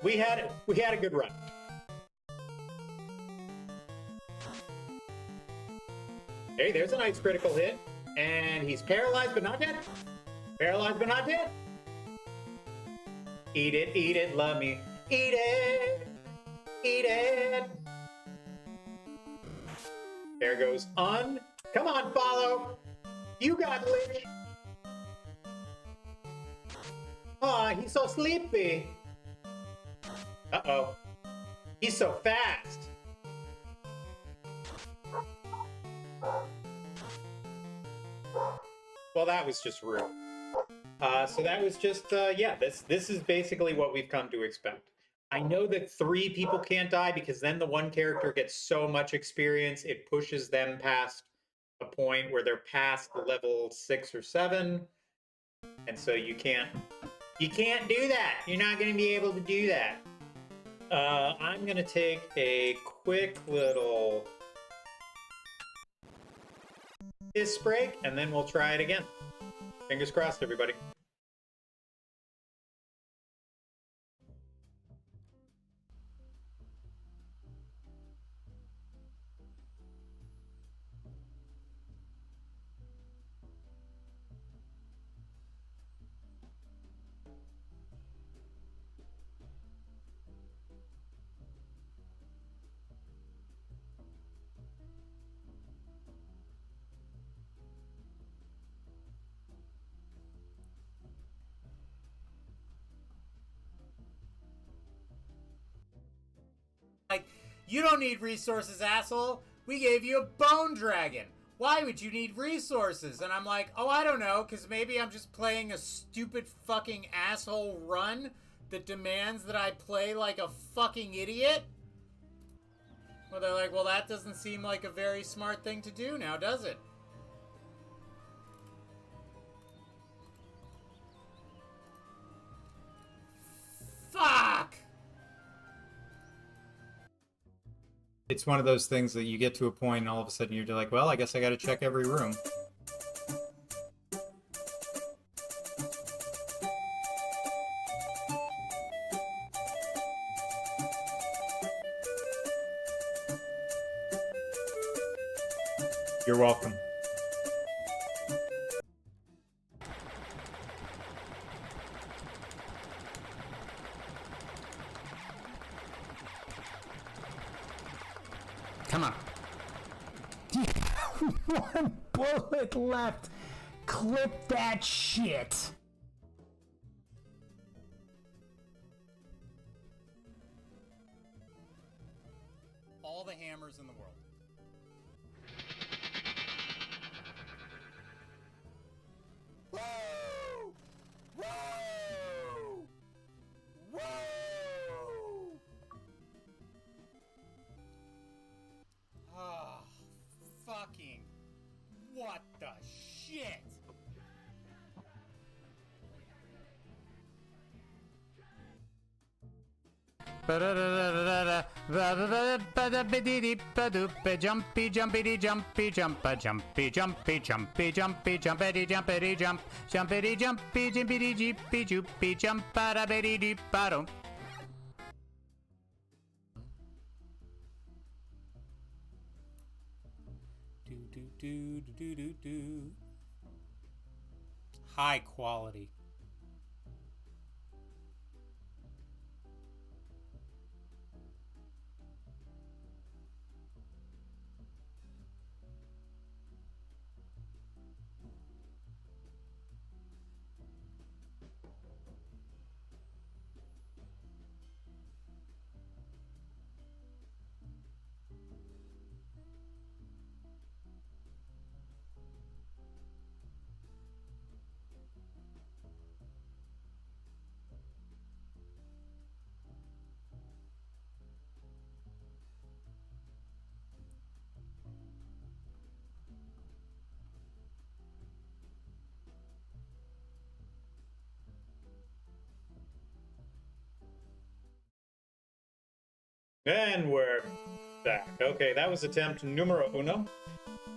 we had a good run. Hey, there's a nice critical hit. And he's paralyzed but not dead. Paralyzed but not dead. Eat it, love me. Eat it, eat it. There goes Un. Come on, Follow. You got Lich. Aw, he's so sleepy. Uh-oh. He's so fast. Well, that was just rude. So that was just, yeah, this is basically what we've come to expect. I know that 3 people can't die because then the one character gets so much experience, it pushes them past a point where they're past level 6 or 7. And so you can't do that. You're not going to be able to do that. I'm going to take a quick little piss break, and then we'll try it again. Fingers crossed, everybody. Like, you don't need resources, asshole. We gave you a bone dragon. Why would you need resources? And I'm like, oh, I don't know, because maybe I'm just playing a stupid fucking asshole run that demands that I play like a fucking idiot. Well, they're like, well, that doesn't seem like a very smart thing to do now, does it? Fuck! It's one of those things that you get to a point and all of a sudden you're like, well, I guess I gotta check every room. You're welcome. Come on. One bullet left. Clip that shit. All the hammers in the world. Woo! Woo! Woo! Ah, fucking what the shit? Jumpy, jumpity, jumpy, jumpa, jumpy, jumpy, jumpy, jumpy, jumpity, jumpity, jump, jumpity, jumpy, jimpity, jeepy, joopy, jump, bada, bitty, deep, bottom. High quality. And we're back. Okay, that was attempt numero uno.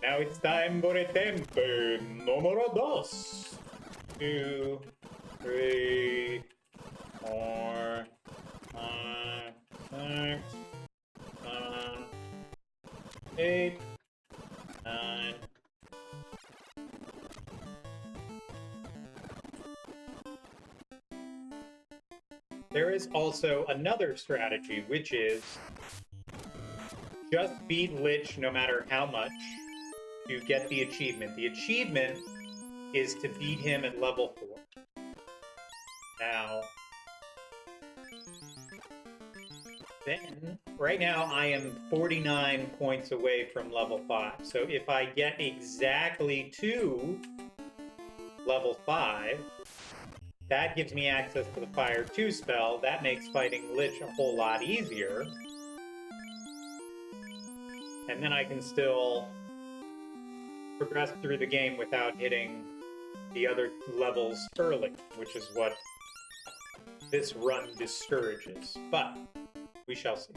Now it's time for attempt numero dos. 2, 3, 4, 5, 6, 7, 8, 9. There is also another strategy, which is just beat Lich no matter how much to get the achievement. The achievement is to beat him at level 4. Now, then, right now I am 49 points away from level 5. So if I get exactly to level 5, that gives me access to the Fire 2 spell. That makes fighting Lich a whole lot easier. And then I can still progress through the game without hitting the other levels early, which is what this run discourages. But we shall see.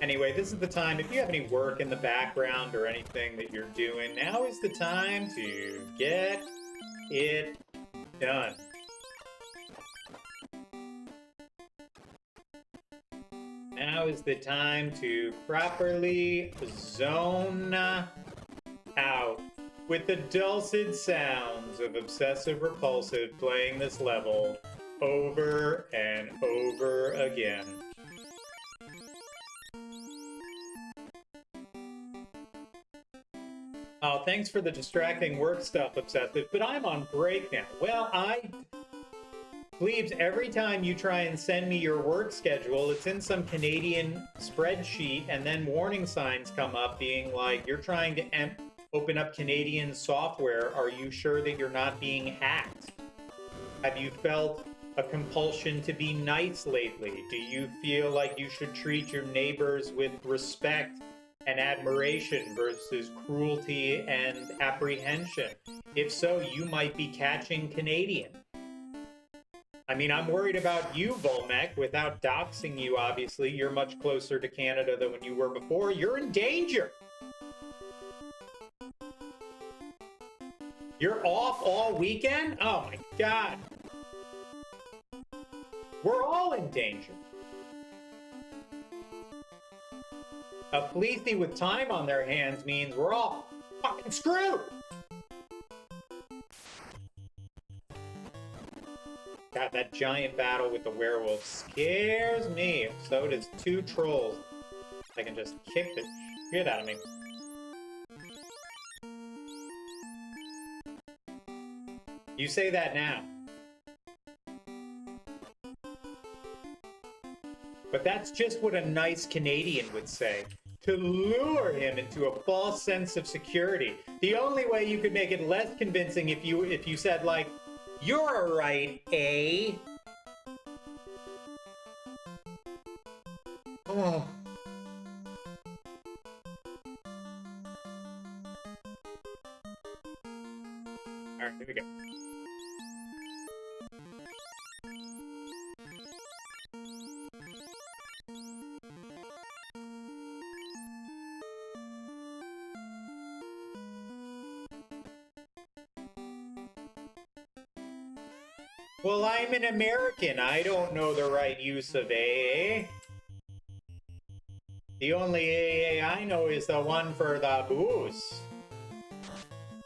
Anyway, this is the time, if you have any work in the background or anything that you're doing, now is the time to get it done. Now is the time to properly zone out with the dulcet sounds of Obsessive Repulsive playing this level over and over again. Oh, thanks for the distracting work stuff, Obsessive, but I'm on break now. Well, Plebes, every time you try and send me your work schedule, it's in some Canadian spreadsheet, and then warning signs come up being like, you're trying to open up Canadian software. Are you sure that you're not being hacked? Have you felt a compulsion to be nice lately? Do you feel like you should treat your neighbors with respect and admiration versus cruelty and apprehension? If so, you might be catching Canadian. I mean, I'm worried about you, Volmec. Without doxing you, obviously, you're much closer to Canada than when you were before. You're in danger. You're off all weekend? Oh my God. We're all in danger. A Fleethy with time on their hands means we're all fucking screwed. God, that giant battle with the werewolf scares me. So does 2 trolls. I can just kick the shit out of me. You say that now. But that's just what a nice Canadian would say. To lure him into a false sense of security. The only way you could make it less convincing if you said like, "You're right, eh?" Oh. Alright, here we go. Well, I'm an American. I don't know the right use of AA. The only AA I know is the one for the booze.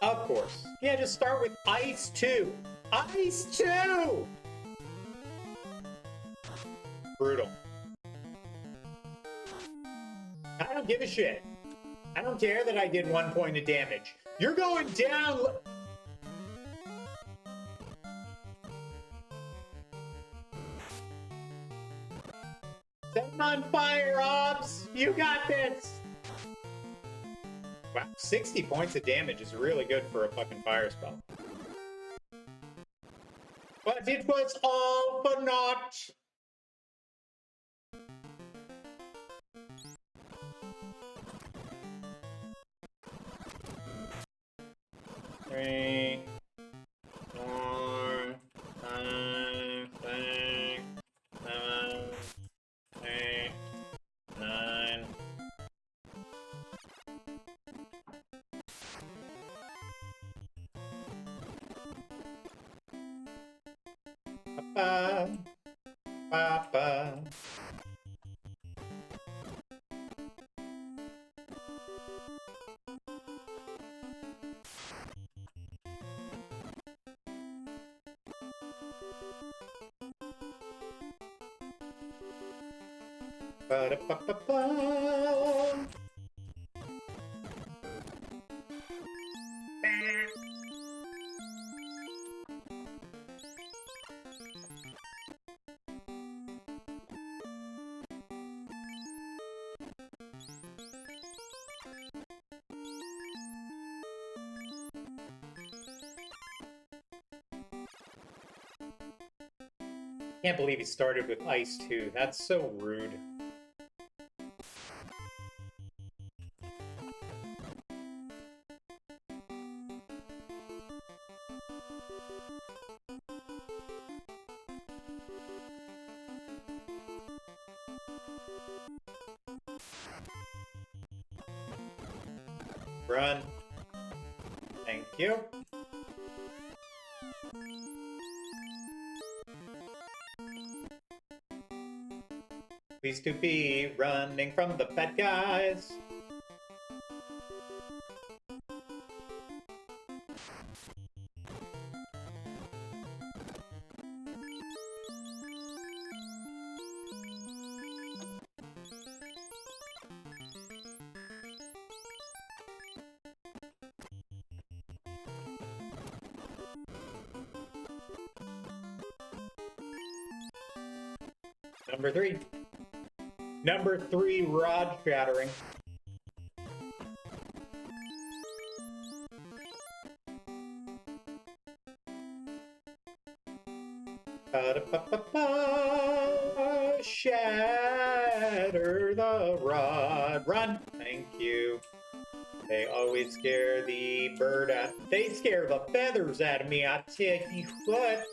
Of course. Yeah, just start with Ice 2. Ice 2! Brutal. I don't give a shit. I don't care that I did 1 point of damage. You're going down. Set him on fire, Ops! You got this! Wow, 60 points of damage is really good for a fucking fire spell. But it was all for naught! Three, 4, 5, 6, 7, 8, 9. Ba, ba, ba. Ba-da-ba-ba-ba. Can't believe he started with ice too. That's so rude. Run. Thank you. Please to be running from the bad guys. Number 3. Number 3, rod shattering. Ba-da-ba-ba-ba. Shatter the rod. Run. Thank you. They always scare the bird out. They scare the feathers out of me, I tell you what.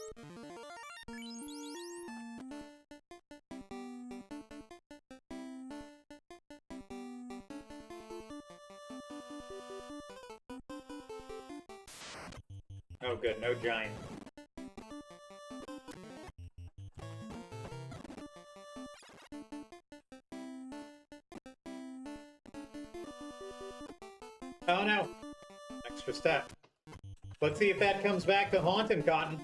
Oh good, no giant. Oh no. Extra step. Let's see if that comes back to haunt him, Cotton.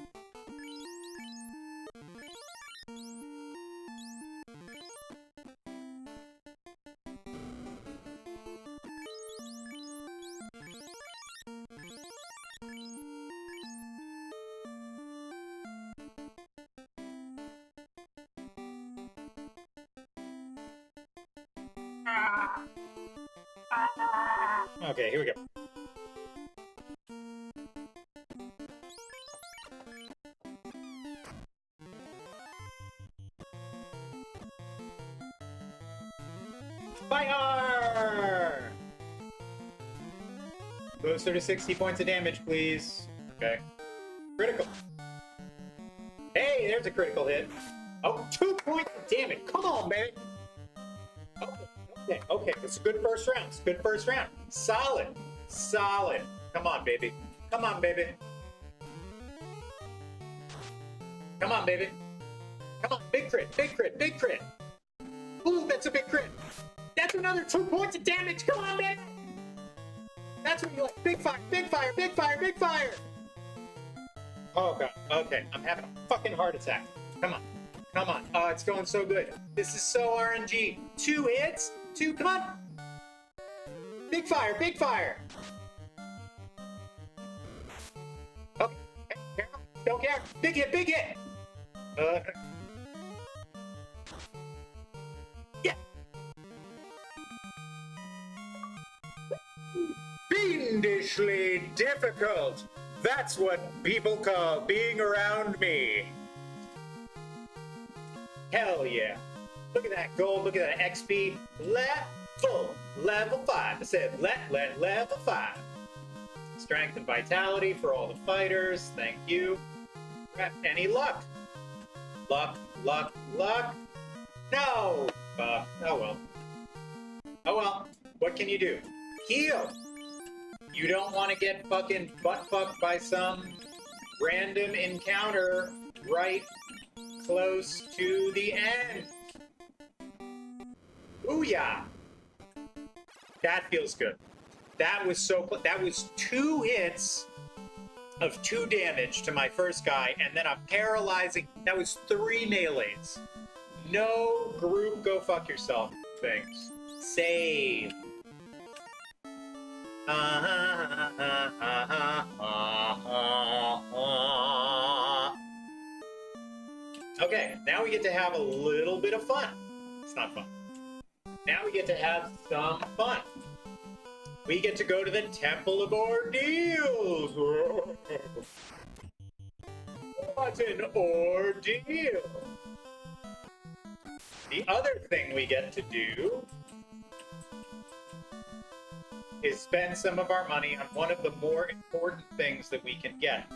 Okay, here we go. Fire! Closer to 60 points of damage, please. Okay. Critical. Hey, there's a critical hit. Oh, 2 points of damage. Come on, baby. Okay, okay. It's a good first round. It's a good first round. Solid. Solid. Come on, baby. Come on, baby. Come on, baby. Come on, big crit, big crit, big crit. Ooh, that's a big crit. That's another 2 points of damage. Come on, baby. That's what you like. Big fire, big fire, big fire, big fire. Oh, God. Okay, I'm having a fucking heart attack. Come on. Come on. Oh, it's going so good. This is so RNG. 2 hits. 2, come on. Big fire, big fire. Okay, careful. Don't care. Big hit, big hit. Yeah. Fiendishly difficult. That's what people call being around me. Hell yeah. Look at that gold, look at that XP. Level 5. I said level 5. Strength and vitality for all the fighters. Thank you. Any luck? Luck. No! Oh well. Oh well. What can you do? Heal! You don't want to get fucking butt-fucked by some random encounter right close to the end. Booyah! That feels good. That was so close. That was 2 hits of 2 damage to my first guy, and then a paralyzing. That was 3 melees. No group go fuck yourself things. Save. Okay, now we get to have a little bit of fun. It's not fun. Now we get to have some fun. We get to go to the Temple of Ordeals. What an ordeal. The other thing we get to do is spend some of our money on one of the more important things that we can get.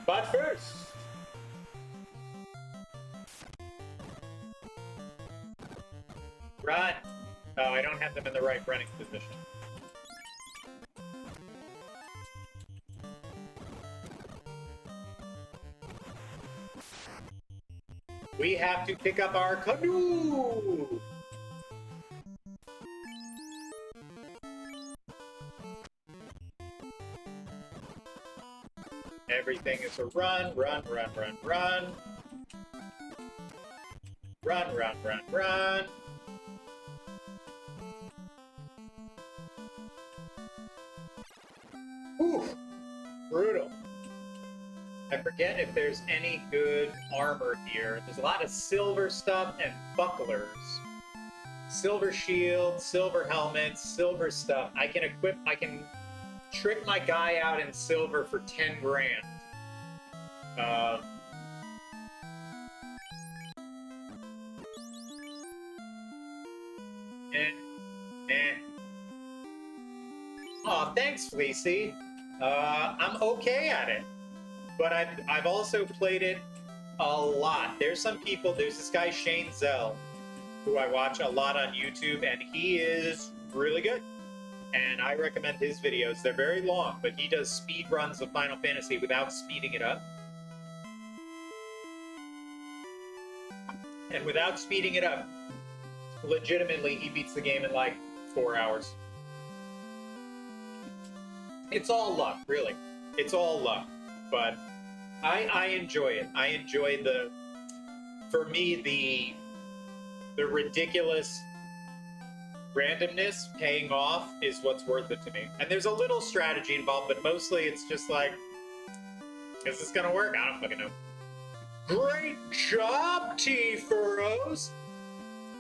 But first, run. Oh, I don't have them in the right running position. We have to pick up our canoe! Everything is a run. Run. Oof! Brutal. I forget if there's any good armor here. There's a lot of silver stuff and bucklers. Silver shield, silver helmets, silver stuff. I can trick my guy out in silver for 10 grand. Aw, thanks, Fleecy. I'm okay at it. But I've also played it a lot. There's this guy Shane Zell, who I watch a lot on YouTube, and he is really good. And I recommend his videos. They're very long, but he does speed runs of Final Fantasy without speeding it up. And without speeding it up, legitimately, he beats the game in like 4 hours. It's all luck, really. It's all luck. But I enjoy it. I enjoy for me, the ridiculous randomness paying off is what's worth it to me. And there's a little strategy involved, but mostly it's just like, is this gonna work? I don't fucking know. Great job, T-Furrows!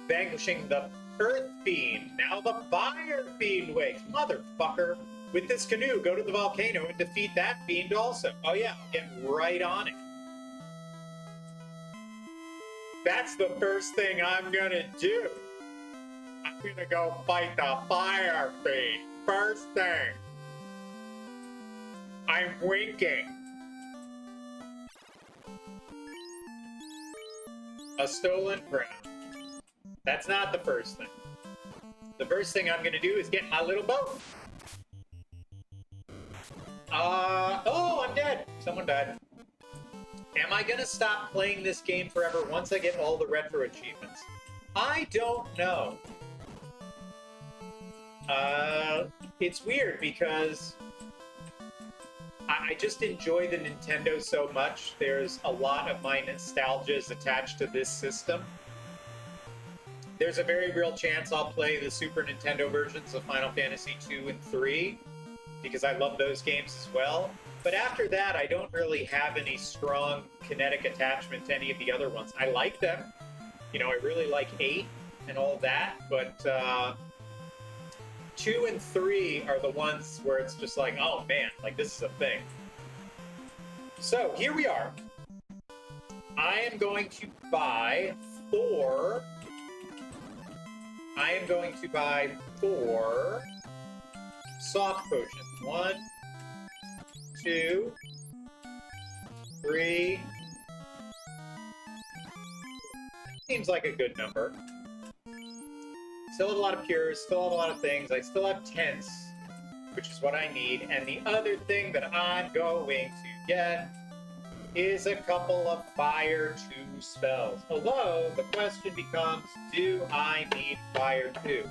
Vanquishing the Earth Fiend. Now the Fire Fiend wakes. Motherfucker. With this canoe, go to the volcano and defeat that fiend also. Oh yeah, get right on it. That's the first thing I'm gonna do. I'm gonna go fight the Fire Fiend. First thing. I'm winking. A stolen crown. That's not the first thing. The first thing I'm gonna do is get my little boat. Oh, I'm dead. Someone died. Am I gonna stop playing this game forever once I get all the retro achievements? I don't know. It's weird because I just enjoy the Nintendo so much. There's a lot of my nostalgia is attached to this system. There's a very real chance I'll play the Super Nintendo versions of Final Fantasy 2 and 3 because I love those games as well. But after that, I don't really have any strong kinetic attachment to any of the other ones. I like them. You know, I really like 8 and all that, but 2 and 3 are the ones where it's just like, oh man, like this is a thing. So here we are. I am going to buy 4 soft potions. 1, 2, 3. Seems like a good number. Still have a lot of pures, still have a lot of things. I still have tents, which is what I need. And the other thing that I'm going to get is a couple of Fire 2 spells. Although, the question becomes, do I need Fire 2?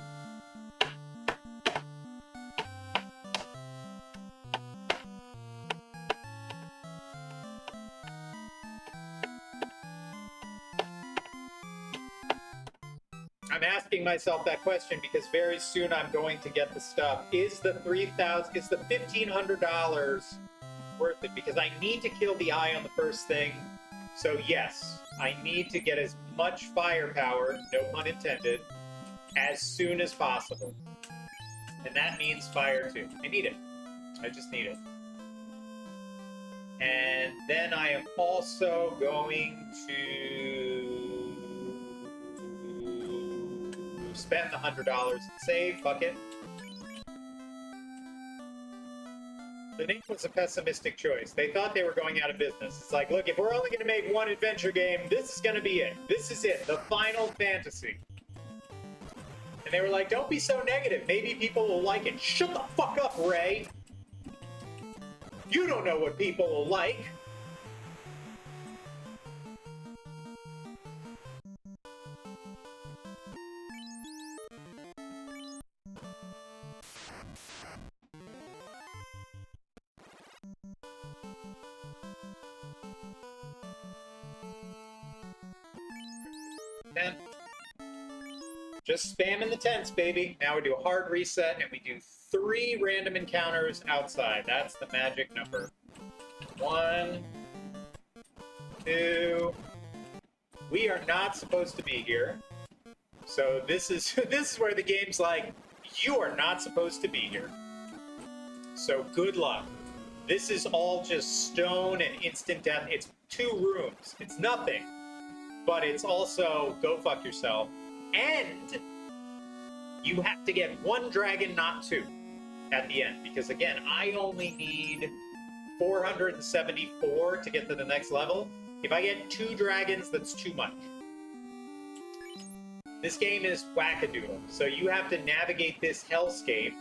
I'm asking myself that question because very soon I'm going to get the stuff. Is the $1,500 worth it? Because I need to kill the eye on the first thing. So yes, I need to get as much firepower, no pun intended, as soon as possible. And that means Fire 2. I need it. I just need it. And then I am also going to spend the $100 and save. Fuck it. The name was a pessimistic choice. They thought they were going out of business. It's like, look, if we're only going to make one adventure game, this is going to be it. This is it. The Final Fantasy. And they were like, don't be so negative. Maybe people will like it. Shut the fuck up, Ray. You don't know what people will like. Just spamming the tents, baby. Now we do a hard reset, and we do 3 random encounters outside. That's the magic number. 1, 2. We are not supposed to be here. So this is this is where the game's like, you are not supposed to be here. So good luck. This is all just stone and instant death. It's 2 rooms. It's nothing. But it's also go fuck yourself. And you have to get 1 dragon, not 2, at the end. Because again, I only need 474 to get to the next level. If I get 2 dragons, that's too much. This game is wackadoodle. So you have to navigate this hellscape.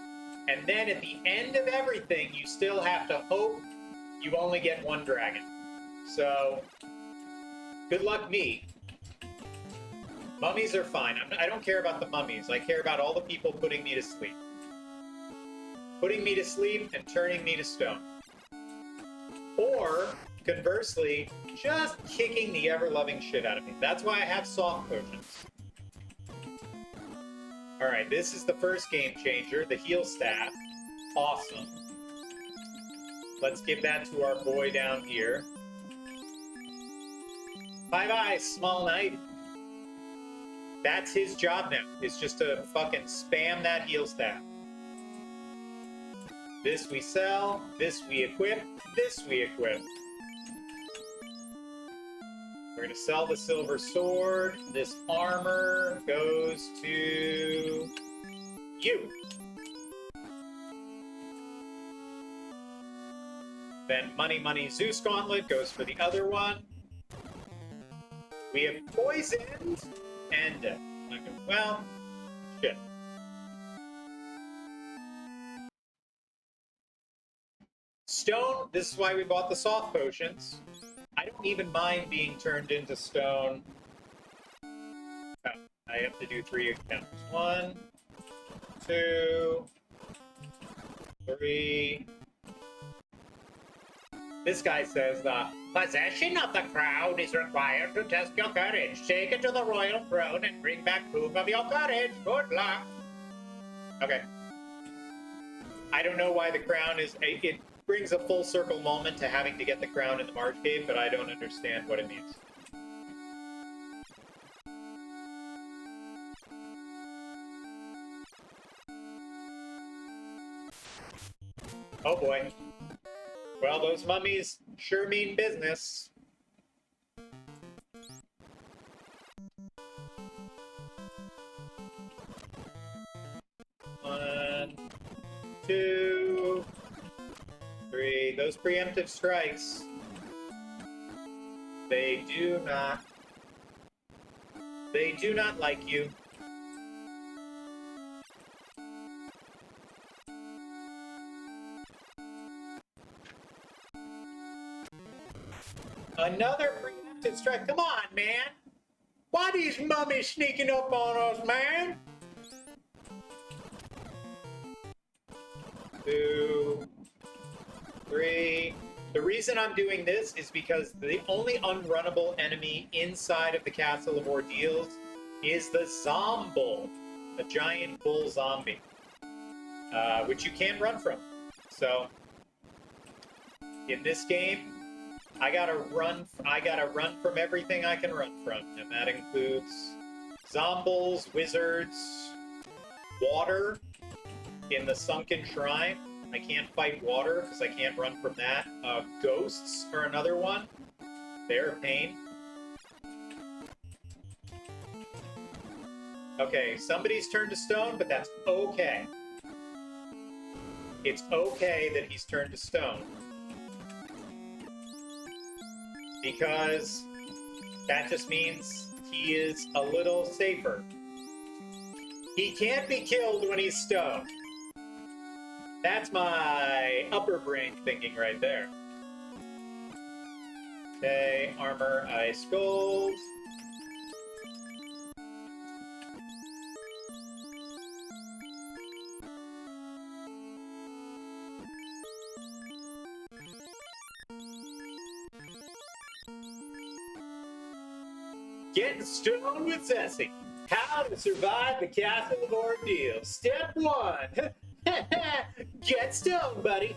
And then at the end of everything, you still have to hope you only get 1 dragon. So, good luck me. Mummies are fine. I don't care about the mummies. I care about all the people putting me to sleep. Putting me to sleep and turning me to stone. Or, conversely, just kicking the ever-loving shit out of me. That's why I have soft potions. Alright, this is the first game changer, the heal staff. Awesome. Let's give that to our boy down here. Bye-bye, Small Knight. That's his job now, is just to fucking spam that heal staff. This we sell, this we equip, this we equip. We're gonna sell the silver sword. This armor goes to you. Then Money Zeus Gauntlet goes for the other one. We have poisoned and death. Okay, well, shit. stone, this is why we bought the soft potions. I don't even mind being turned into stone. Oh, I have to do 3 accounts. 1, 2, 3. This guy says the possession of the crown is required to test your courage. Take it to the royal throne and bring back proof of your courage. Good luck. Okay. I don't know why the crown is... It brings a full circle moment to having to get the crown in the March Cave, but I don't understand what it means. Oh boy. Well, those mummies sure mean business. One, 2, 3. Those preemptive strikes. They do not like you. Another preemptive strike. Come on, man. Why these mummies sneaking up on us, man? 2, 3. The reason I'm doing this is because the only unrunnable enemy inside of the Castle of Ordeals is the Zombull, a giant bull zombie, which you can't run from. So, in this game, I gotta run from everything I can run from, and that includes Zombulls, wizards, water in the sunken shrine. I can't fight water because I can't run from that. Ghosts are another one. They're a pain. Okay, somebody's turned to stone, but that's okay. It's okay that he's turned to stone. Because that just means he is a little safer. He can't be killed when he's stoned. That's my upper brain thinking right there. Okay, armor, ice, gold. Getting stoned with Zessie. How to survive the Castle of Ordeals. Step 1. Get stoned, buddy.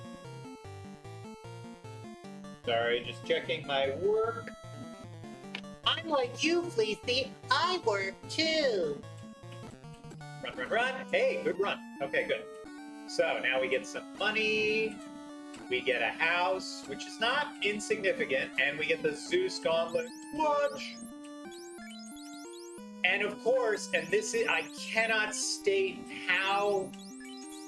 Sorry, just checking my work. I'm like you, Fleecy. I work too. Run, run, run. Hey, good run. Okay, good. So now we get some money. We get a house, which is not insignificant, and we get the Zeus Gauntlet Watch. And of course, and this is, I cannot state how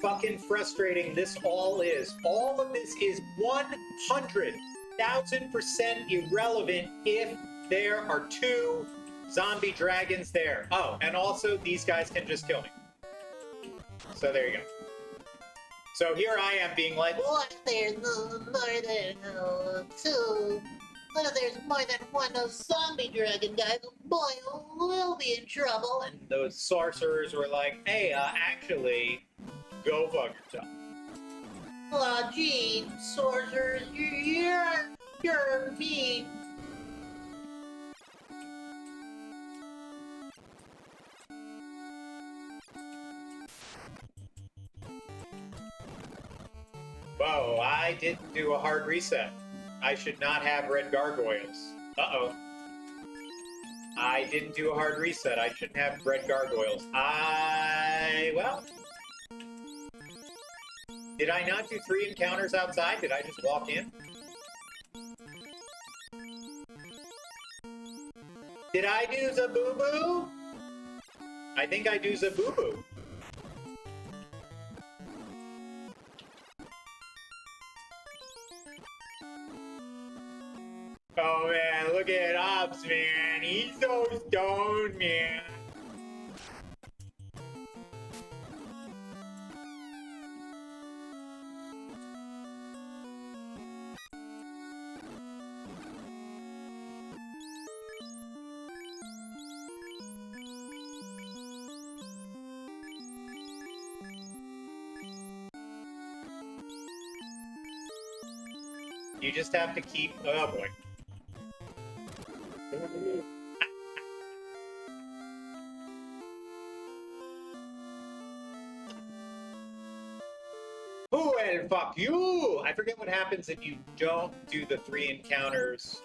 fucking frustrating this all is. All of this is 100,000% irrelevant if there are 2 zombie dragons there. Oh, and also these guys can just kill me. So there you go. So here I am being like, What if there's more than 2? What if there's more than 1 of zombie dragon guys? Boy, we'll be in trouble. and those sorcerers were like, hey, actually, go fuck yourself. Aw, gee, sorcerers, you're mean. Whoa, I didn't do a hard reset. I should not have red gargoyles. Uh-oh. I didn't do a hard reset. I shouldn't have red gargoyles. Well... Did I not do 3 encounters outside? Did I just walk in? Did I do Zaboo-Boo? I think I do Zaboo-Boo. Oh man, look at Ops, man. He's so stoned, man. You just have to keep... Oh, boy. Well, fuck you! I forget what happens if you don't do the 3 encounters.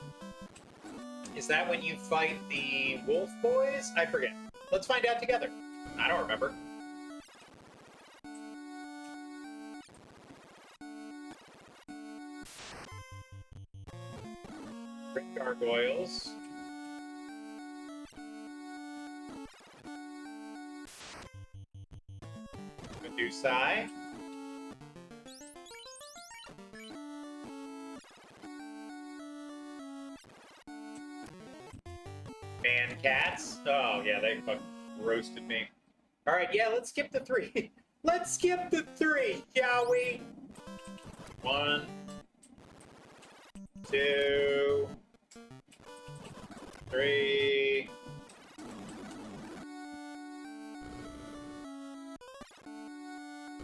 Is that when you fight the wolf boys? I forget. Let's find out together. I don't remember. Bring gargoyles. Medusae. Man cats. Oh, yeah, they fucking roasted me. Alright, yeah, let's skip the 3. Let's skip the 3, shall we? 1, 2, 3.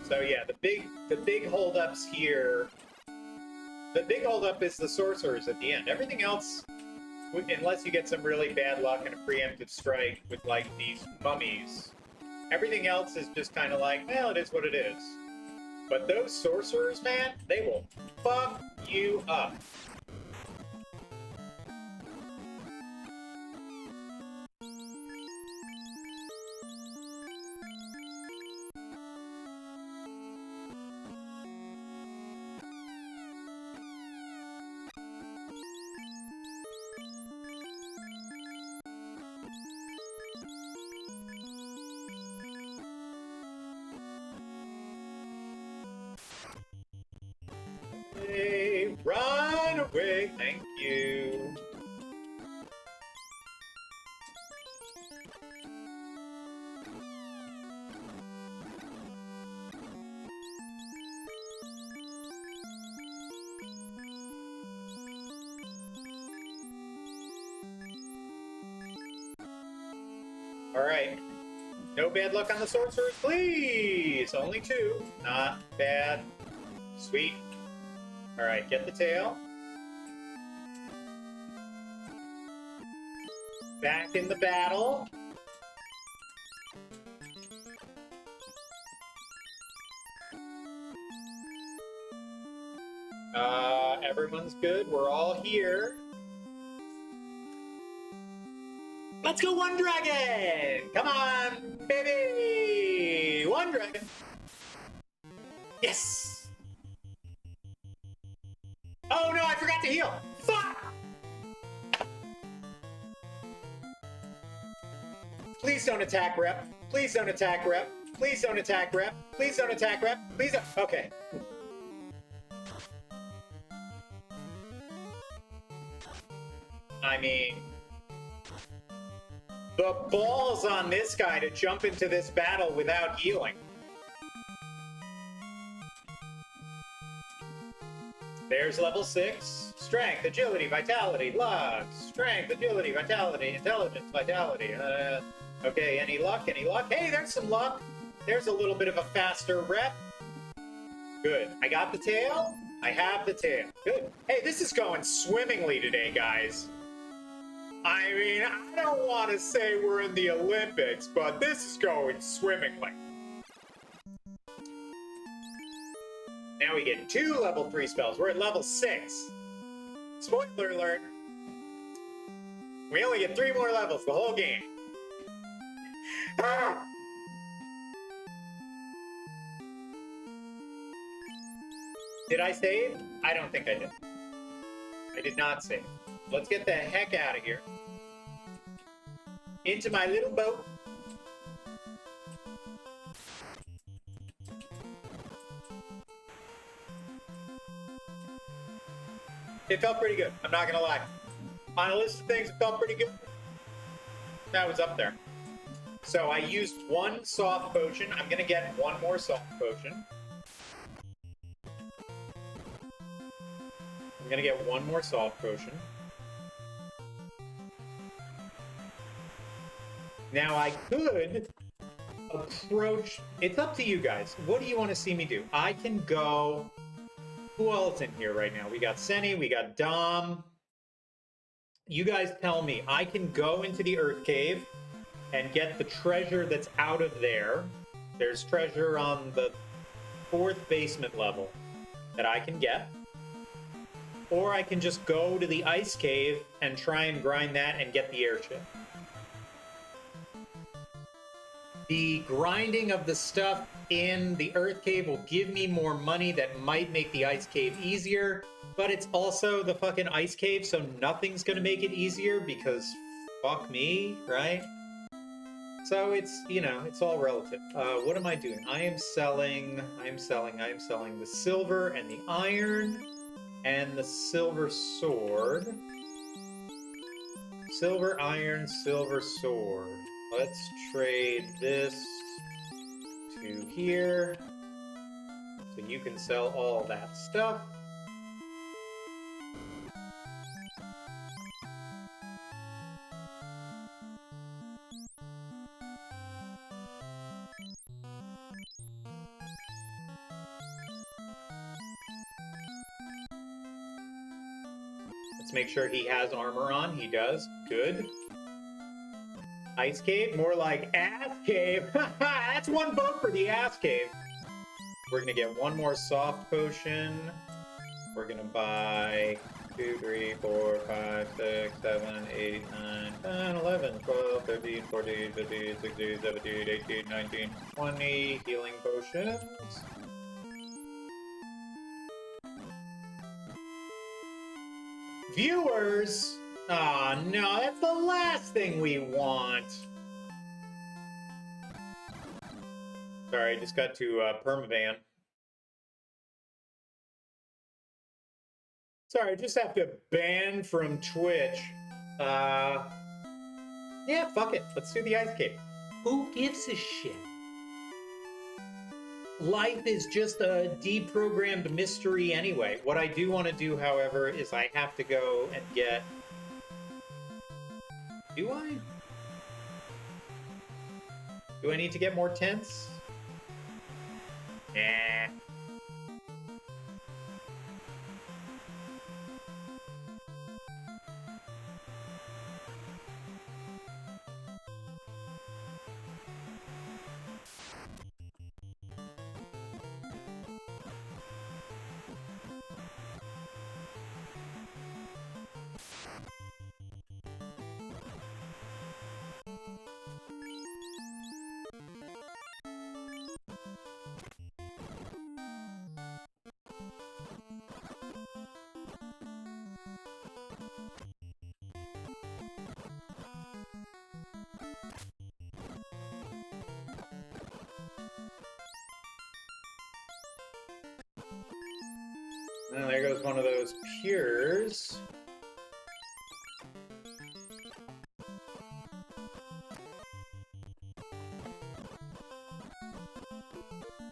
So yeah, the big holdups here. The big holdup is the sorcerers at the end. Everything else, unless you get some really bad luck and a preemptive strike with like these mummies, everything else is just kind of like, well, it is what it is. But those sorcerers, man, they will fuck you up. Hey, run away, thank you. All right. No bad luck on the sorcerers, please. Only 2. Not bad. Sweet. All right, get the tail. Back in the battle. Everyone's good. We're all here. Let's go, one dragon! Come on, baby! One dragon. Yes! Oh no, I forgot to heal! Fuck! Please don't attack, rep. Please don't attack, rep. Please don't attack, rep. Please don't attack, rep. Please don't. Okay. I mean, the balls on this guy to jump into this battle without healing. There's level 6. Strength, agility, vitality, luck. Strength, agility, vitality, intelligence, vitality. Okay, any luck? Any luck? Hey, there's some luck. There's a little bit of a faster rep. Good. I got the tail. I have the tail. Good. Hey, this is going swimmingly today, guys. I mean, I don't want to say we're in the Olympics, but this is going swimmingly. Now we get 2 level 3 spells. We're at level 6. Spoiler alert. We only get 3 more levels the whole game. Ah! Did I save? I don't think I did. I did not save. Let's get the heck out of here. Into my little boat. It felt pretty good. I'm not gonna lie. On a list of things, it felt pretty good. That was up there. So I used 1 soft potion. I'm gonna get 1 more soft potion. I'm gonna get 1 more soft potion. Now I could approach... It's up to you guys. What do you want to see me do? I can go Who else in here right now? We got Senny, we got Dom. You guys tell me. I can go into the Earth Cave and get the treasure that's out of there. There's treasure on the 4th basement level that I can get. Or I can just go to the Ice Cave and try and grind that and get the airship. The grinding of the stuff in the Earth Cave will give me more money that might make the Ice Cave easier, but it's also the fucking Ice Cave, so nothing's gonna make it easier because fuck me, right? So it's, you know, it's all relative. What am I doing? I am selling the silver and the iron and the silver sword. Silver, iron, silver sword. Let's trade this to here. So you can sell all that stuff. Let's make sure he has armor on. He does. Good. Ice Cave? More like Ass Cave. That's one vote for the Ass Cave. We're going to get one more soft potion. We're going to buy 2, 3, 4, 5, 6, 7, 8, 9, 10, 11, 12, 13, 14, 15, 16, 17, 18, 19, 20 healing potions. Viewers! Aw, oh, no, that's the last thing we want. Sorry, I just got to permaban. Sorry, I just have to ban from Twitch. Yeah, fuck it. Let's do the Ice Cave. Who gives a shit? Life is just a deprogrammed mystery anyway. What I do want to do, however, is I have to go and get... Do I? Do I need to get more tents? Nah. And there goes one of those pures.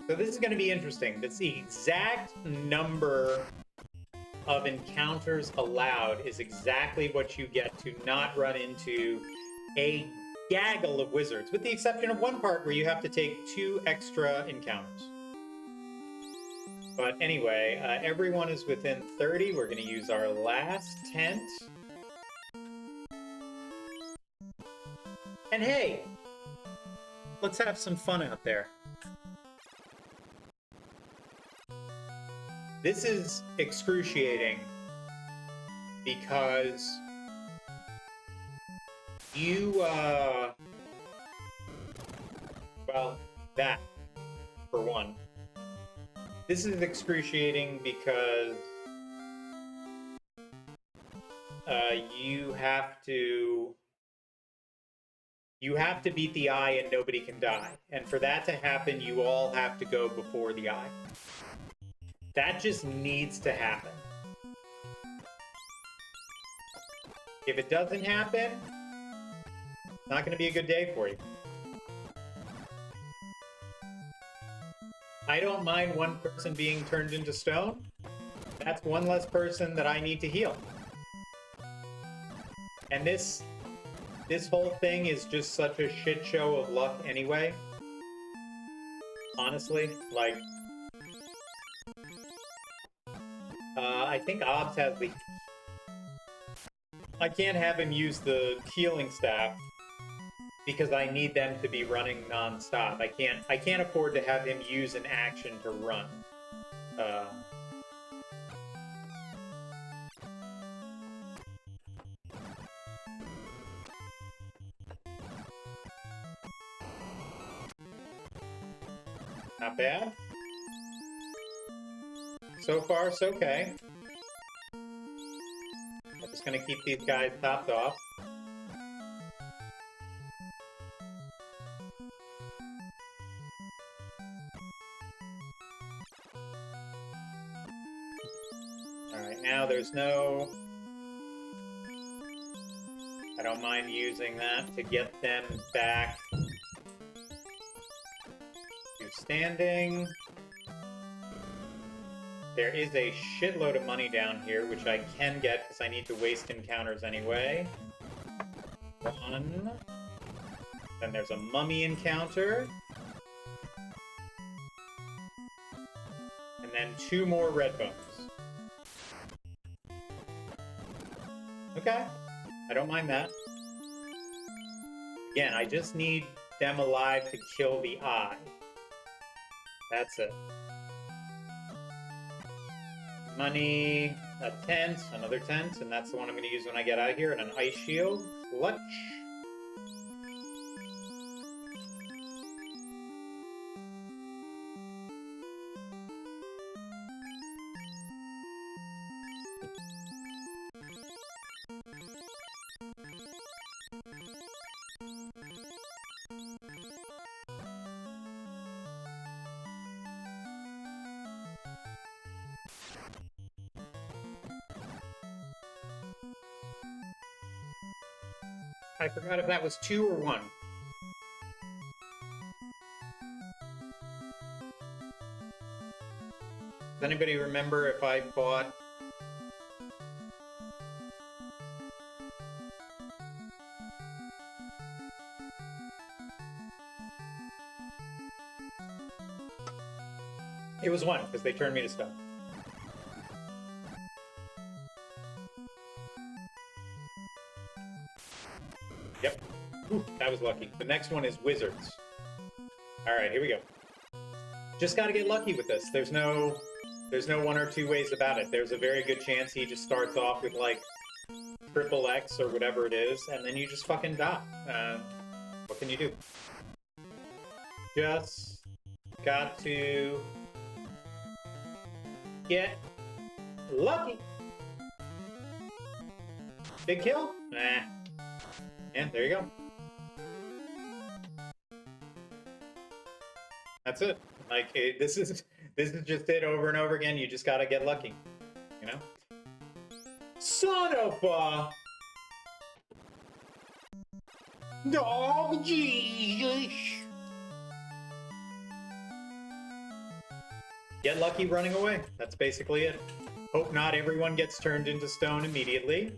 So this is going to be interesting. That's the exact number of encounters allowed is exactly what you get to not run into a gaggle of wizards, with the exception of one part where you have to take 2 extra encounters. But anyway, everyone is within 30. We're going to use our last tent. And hey, let's have some fun out there. This is excruciating because you, well, that, for one. This is excruciating because you have to beat the eye and nobody can die. And for that to happen, you all have to go before the eye. That just needs to happen. If it doesn't happen, it's not going to be a good day for you. I don't mind one person being turned into stone. That's one less person that I need to heal. And this whole thing is just such a shit show of luck anyway. Honestly, like... think Obs has the... I can't have him use the healing staff because I need them to be running non-stop. I can't afford to have him use an action to run. Not bad. So far, so okay. I'm just gonna keep these guys topped off. Alright, now there's no... I don't mind using that to get them back to standing. There is a shitload of money down here, which I can get because I need to waste encounters anyway. 1. Then there's a mummy encounter. And then 2 more red bones. Okay. I don't mind that. Again, I just need them alive to kill the eye. That's it. Money, a tent, another tent, and that's the one I'm going to use when I get out of here, and an ice shield. Clutch. I forgot if that was 2 or 1. Does anybody remember if I bought... It was 1, because they turned me to stone. Yep. Ooh, that was lucky. The next one is wizards. Alright, here we go. Just gotta get lucky with this. There's no 1 or 2 ways about it. There's a very good chance he just starts off with, like, triple X or whatever it is, and then you just fucking die. What can you do? Just got to get lucky. Big kill? Nah. Yeah, there you go. That's it. Like, this is just it over and over again. You just gotta get lucky, you know? Son of a... Oh, Jesus! Get lucky running away. That's basically it. Hope not everyone gets turned into stone immediately.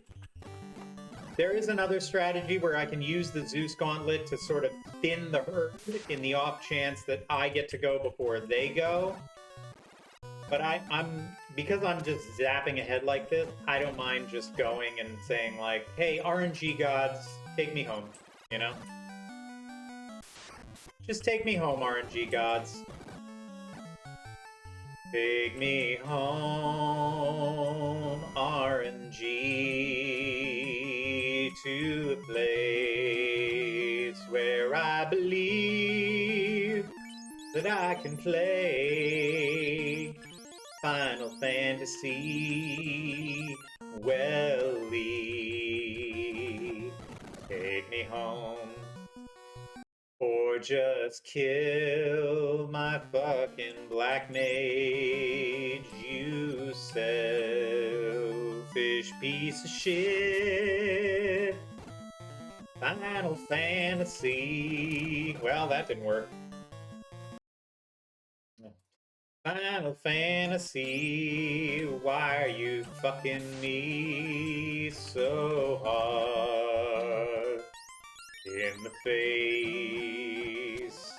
There is another strategy where I can use the Zeus Gauntlet to sort of thin the herd in the off chance that I get to go before they go. But because I'm just zapping ahead like this, I don't mind just going and saying like, hey, RNG gods, take me home, you know? Just take me home, RNG gods. Take me home, RNG, to a place where I believe that I can play Final Fantasy wellly. Take me home, or just kill my fucking black mage, you selfish piece of shit. Final Fantasy. Well, that didn't work. Final Fantasy, why are you fucking me so hard in the face?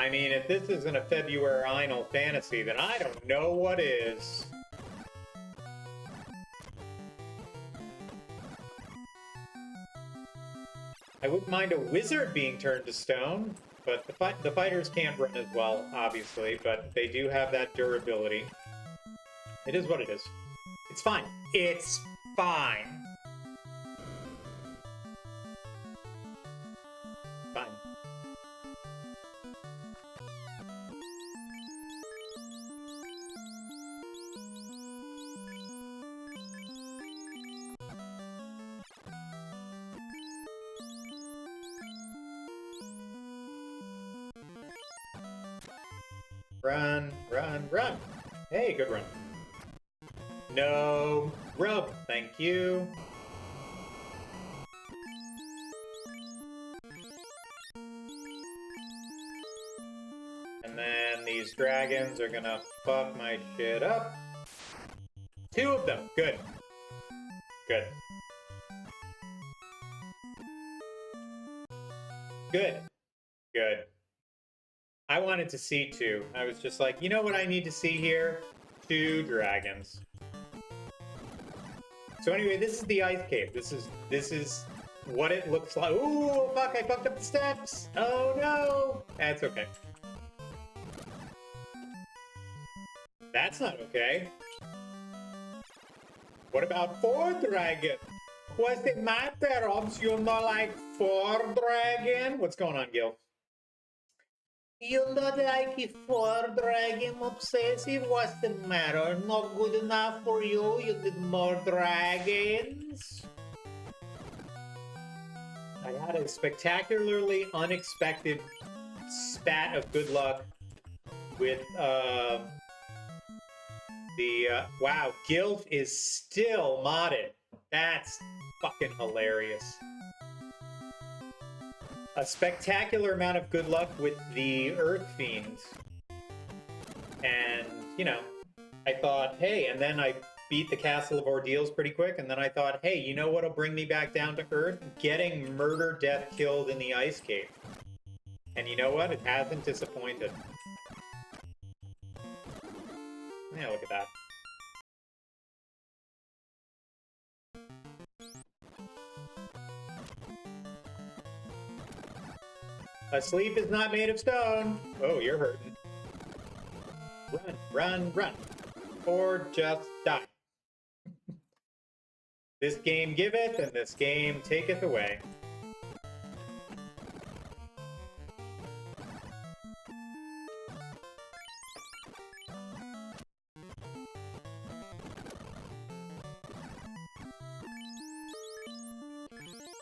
I mean, if this isn't a February Final Fantasy, then I don't know what is. I wouldn't mind a wizard being turned to stone, but the fighters can't run as well, obviously, but they do have that durability. It is what it is. It's fine. It's fine. Fine. Run, run, run. Hey, good run. No rub, thank you. And then these dragons are gonna fuck my shit up. 2 of them, good. Good. Good. Good. I wanted to see 2. I was just like, you know what I need to see here? 2 dragons. So anyway, this is the ice cave. This is what it looks like. Ooh, fuck, I fucked up the steps. Oh no. That's okay. That's not okay. What about 4 dragon? What's the matter, Obs? You not like 4 dragon? What's going on, Gil? You not like a 4 dragon, obsessive? What's the matter? Not good enough for you? You need more dragons? I had a spectacularly unexpected spat of good luck with wow, Gilf is still modded. That's fucking hilarious. A spectacular amount of good luck with the Earth Fiend. And, you know, I thought, hey, and then I beat the Castle of Ordeals pretty quick, and then I thought, hey, you know what'll bring me back down to Earth? Getting murder, death, killed in the ice cave. And you know what? It hasn't disappointed. Yeah, look at that. A sleep is not made of stone. Oh, you're hurting. Run, run, run. Or just die. This game giveth, and this game taketh away.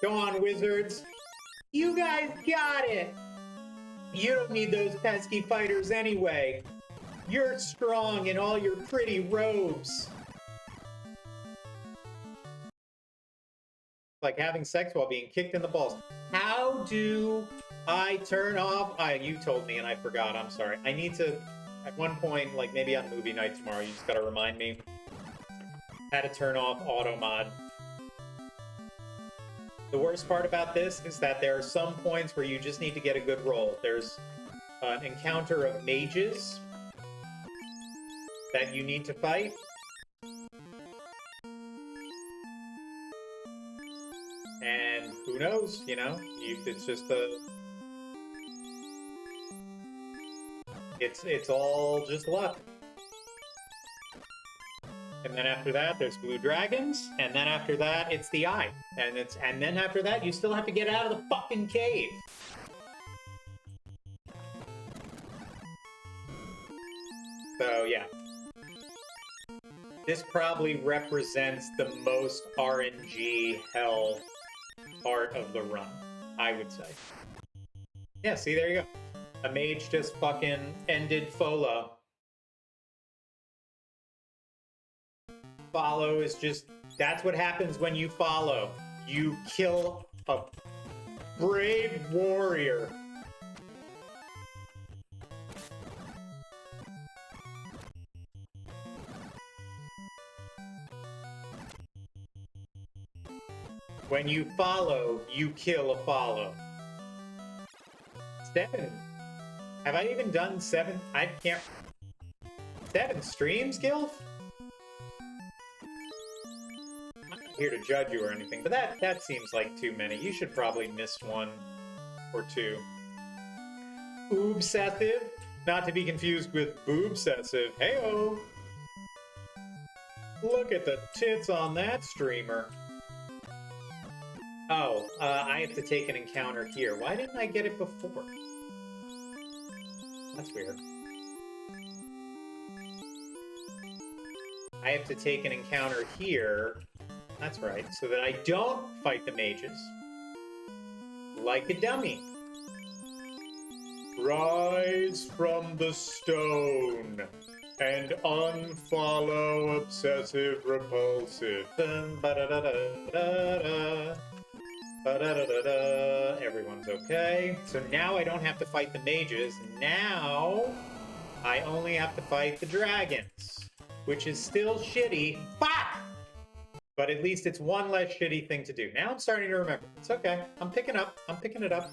Go on, wizards. You guys got it! You don't need those pesky fighters anyway. You're strong in all your pretty robes. Like having sex while being kicked in the balls. How do I turn off... you told me and I forgot, I'm sorry. I need to, at one point, like maybe on movie night tomorrow, you just gotta remind me how to turn off auto mod. The worst part about this is that there are some points where you just need to get a good roll. There's an encounter of mages that you need to fight. And who knows, you know? It's just it's all just luck. And then after that, there's blue dragons, and then after that, it's the eye. And then after that, you still have to get out of the fucking cave. So, yeah. This probably represents the most RNG hell part of the run, I would say. Yeah, see, there you go. A mage just fucking ended Folo. Follow is just, that's what happens when you follow. You kill a brave warrior. When you follow, you kill a follow. 7. Have I even done 7? I can't... 7 streams, Gilf? I'm not here to judge you or anything, but that seems like too many. You should probably miss 1 or 2. Oobsessive? Not to be confused with boobsessive. Heyo! Look at the tits on that streamer. Oh, I have to take an encounter here. Why didn't I get it before? That's weird. I have to take an encounter here. That's right, so that I don't fight the mages. Like a dummy. Rise from the stone and unfollow obsessive repulsive. Everyone's okay. So now I don't have to fight the mages. Now I only have to fight the dragons, which is still shitty. Fuck! But at least it's one less shitty thing to do. Now I'm starting to remember. It's okay. I'm picking up. I'm picking it up.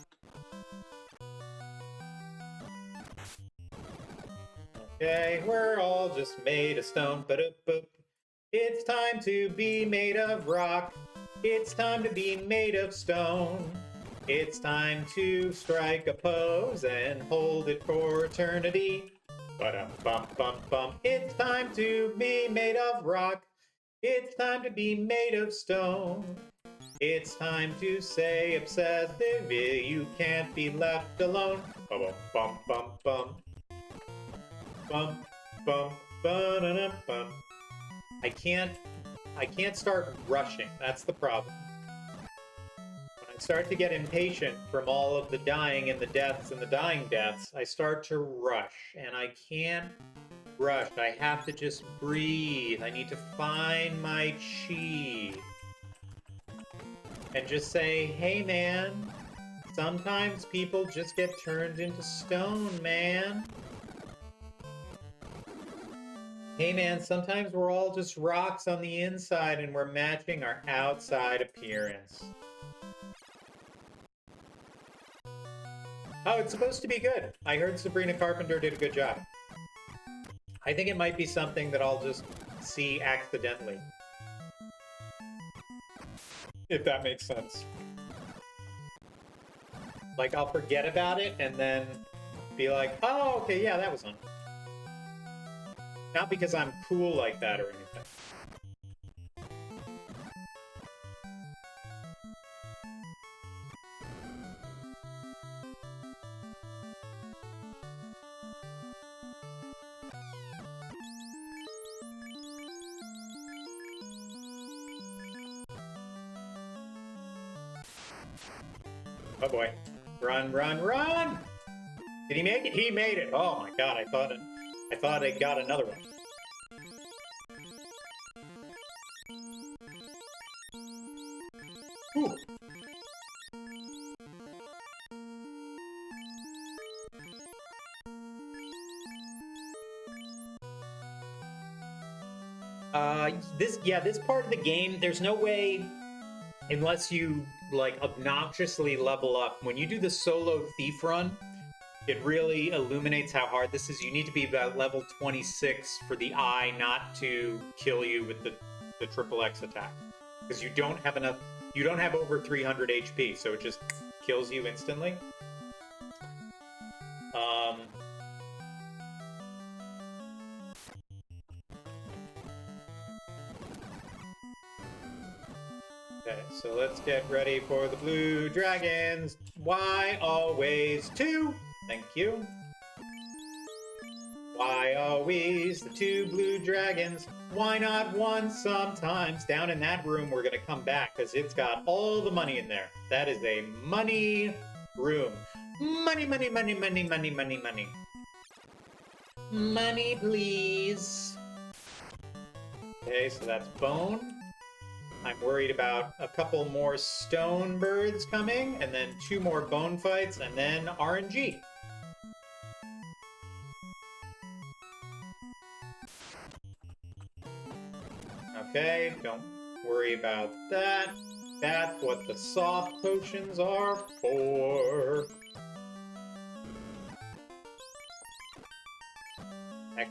Okay, we're all just made of stone. Ba-da-boop. It's time to be made of rock. It's time to be made of stone. It's time to strike a pose and hold it for eternity. Ba-dum-bum-bum-bum. It's time to be made of rock. It's time to be made of stone. It's time to say obsessive, you can't be left alone. Bum-bum-bum-bum. Bum, bum, ba-da-dum-bum. I can't start rushing. That's the problem. When I start to get impatient from all of the dying and the deaths and the dying deaths, I start to rush, and I can't rush. I have to just breathe. I need to find my chi. And just say, hey man, sometimes people just get turned into stone, man. Hey man, sometimes we're all just rocks on the inside and we're matching our outside appearance. Oh, it's supposed to be good. I heard Sabrina Carpenter did a good job. I think it might be something that I'll just see accidentally. If that makes sense. Like, I'll forget about it and then be like, oh, okay, yeah, that was on. Not because I'm cool like that or anything. Oh boy. Run, run, run! Did he make it? He made it! Oh my god, I thought I got another one. Ooh. This part of the game, there's no way, unless you, like, obnoxiously level up. When you do the solo thief run, it really illuminates how hard this is. You need to be about level 26 for the eye not to kill you with the triple X attack. Because you don't have enough, you don't have over 300 HP, so it just kills you instantly. Okay, so let's get ready for the blue dragons. Why always 2? Thank you. Why always the 2 blue dragons? Why not 1 sometimes? Down in that room, we're gonna come back because it's got all the money in there. That is a money room. Money, money, money, money, money, money, money. Money, please. Okay, so that's bone. I'm worried about a couple more stone birds coming, and then 2 more bone fights, and then RNG. Okay, don't worry about that. That's what the soft potions are for.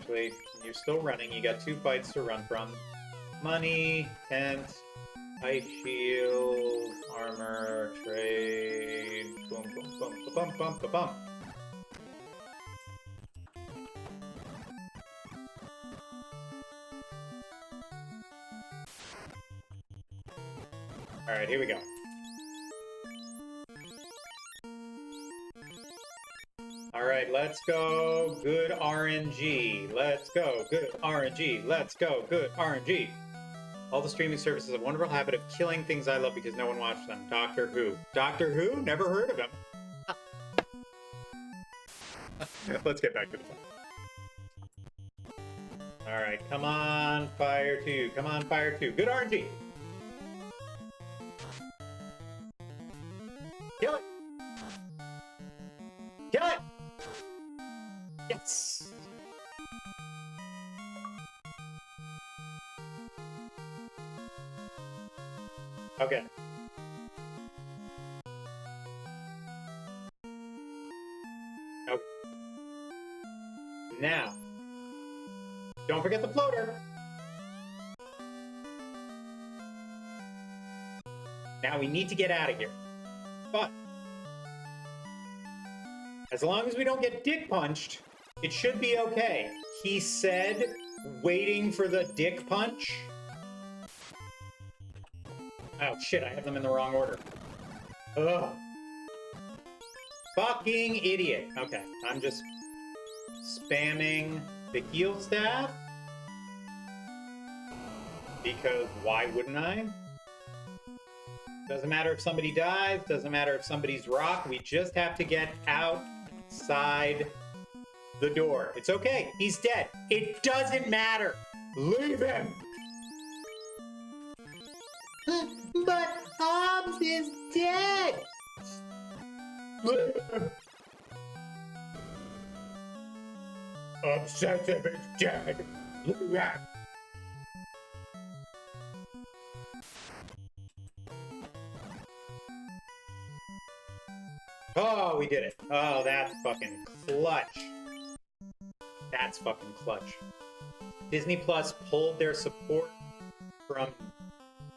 Actually, you're still running. You got 2 fights to run from. Money, tent, ice shield, armor, trade. Boom, boom, boom, ba-bum, bum, ba-bum. All right, here we go. All right, let's go. Good RNG. Let's go. Good RNG. Let's go. Good RNG. All the streaming services have a wonderful habit of killing things I love because no one watches them. Doctor Who. Doctor Who? Never heard of him. Let's get back to the fun. All right, come on, Fire 2. Come on, Fire 2. Good RNG. Kill it. Kill it. Yes. Okay. Okay. Now, don't forget the floater. Now we need to get out of here. But as long as we don't get dick punched, it should be okay. He said, waiting for the dick punch. Oh shit, I have them in the wrong order. Ugh. Fucking idiot. Okay, I'm just spamming the heal staff. Because why wouldn't I? Doesn't matter if somebody dies, doesn't matter if somebody's rocked, we just have to get outside the door. It's okay, he's dead. It doesn't matter. Leave him! But Hobbs is dead! Obsessive is dead! Oh, we did it. Oh, that's fucking clutch. That's fucking clutch. Disney Plus pulled their support from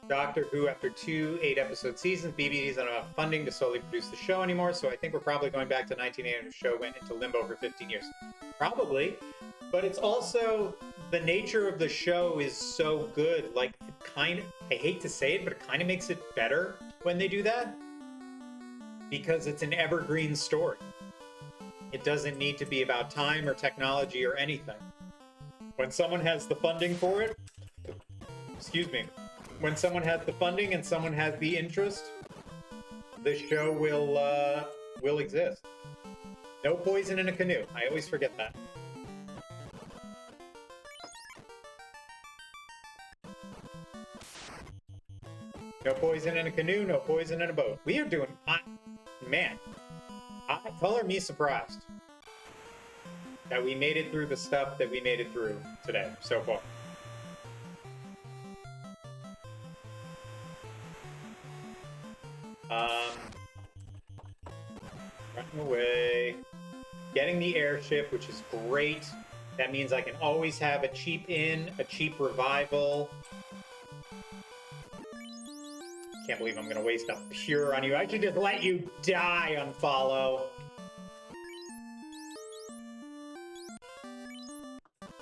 Doctor Who after 2 8-episode seasons. BBC's not enough funding to solely produce the show anymore, so I think we're probably going back to 1980 when the show went into limbo for 15 years. Probably. But it's also, the nature of the show is so good, like, it kind of, I hate to say it, but it kind of makes it better when they do that. Because it's an evergreen story. It doesn't need to be about time or technology or anything. When someone has the funding for it, excuse me, when someone has the funding and someone has the interest, the show will exist. No poison in a canoe. I always forget that. No poison in a canoe, no poison in a boat. We are doing fine. Man, color me surprised that we made it through the stuff that we made it through today so far. Running away, getting the airship, which is great. That means I can always have a cheap in, a cheap revival. Can't believe I'm gonna waste a pure on you. I should just let you die, Unfollow.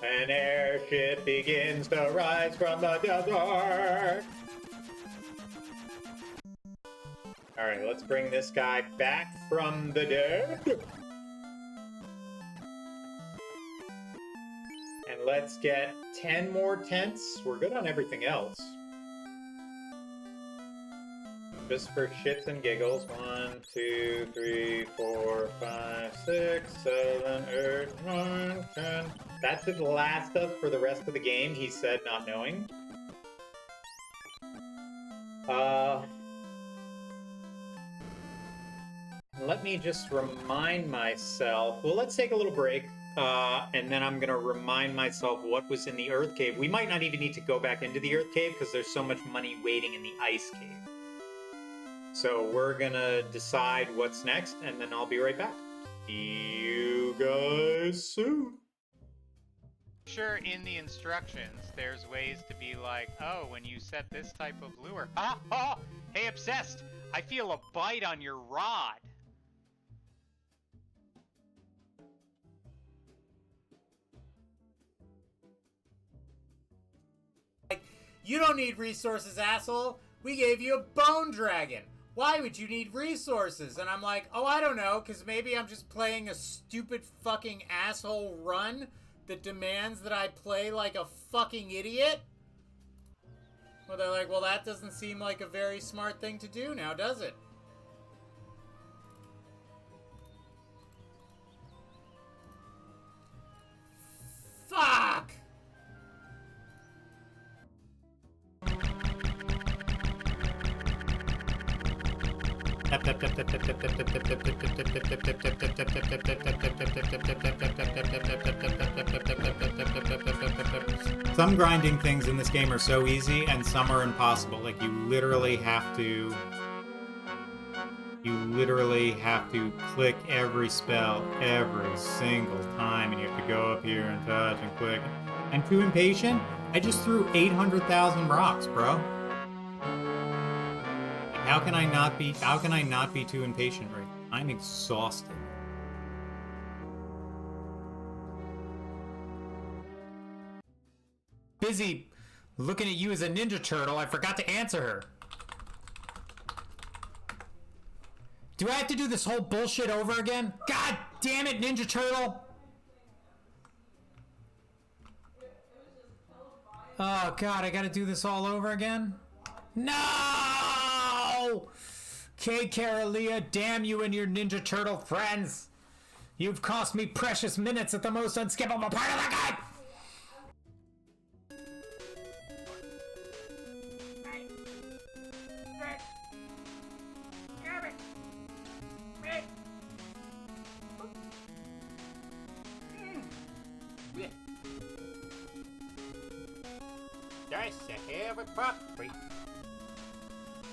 An airship begins to rise from the desert. Alright, let's bring this guy back from the dead. And let's get 10 more tents. We're good on everything else. Just for shits and giggles. 1, 2, 3, 4, 5, 6, 7, 8, 9, 10. That should last us for the rest of the game, he said, not knowing. Let me just remind myself. Well, let's take a little break. And then I'm going to remind myself what was in the Earth Cave. We might not even need to go back into the Earth Cave because there's so much money waiting in the Ice Cave. So we're going to decide what's next, and then I'll be right back. See you guys soon. Sure, in the instructions, there's ways to be like, oh, when you set this type of lure. Ah, oh, hey, Obsessed, I feel a bite on your rod. You don't need resources, asshole. We gave you a bone dragon. Why would you need resources? And I'm like, oh, I don't know, because maybe I'm just playing a stupid fucking asshole run that demands that I play like a fucking idiot. Well, they're like, well, that doesn't seem like a very smart thing to do now, does it? Fuck! Some grinding things in this game are so easy, and some are impossible. Like, you literally have to click every spell every single time, and you have to go up here and touch and click. I'm too impatient. I just threw 800,000 rocks, bro. How can I not be too impatient right now? I'm exhausted. Busy looking at you as a Ninja Turtle. I forgot to answer her. Do I have to do this whole bullshit over again? God damn it, Ninja Turtle! Oh god, I gotta do this all over again? No! K. Caralia, damn you and your Ninja Turtle friends! You've cost me precious minutes at the most unskippable part of the game!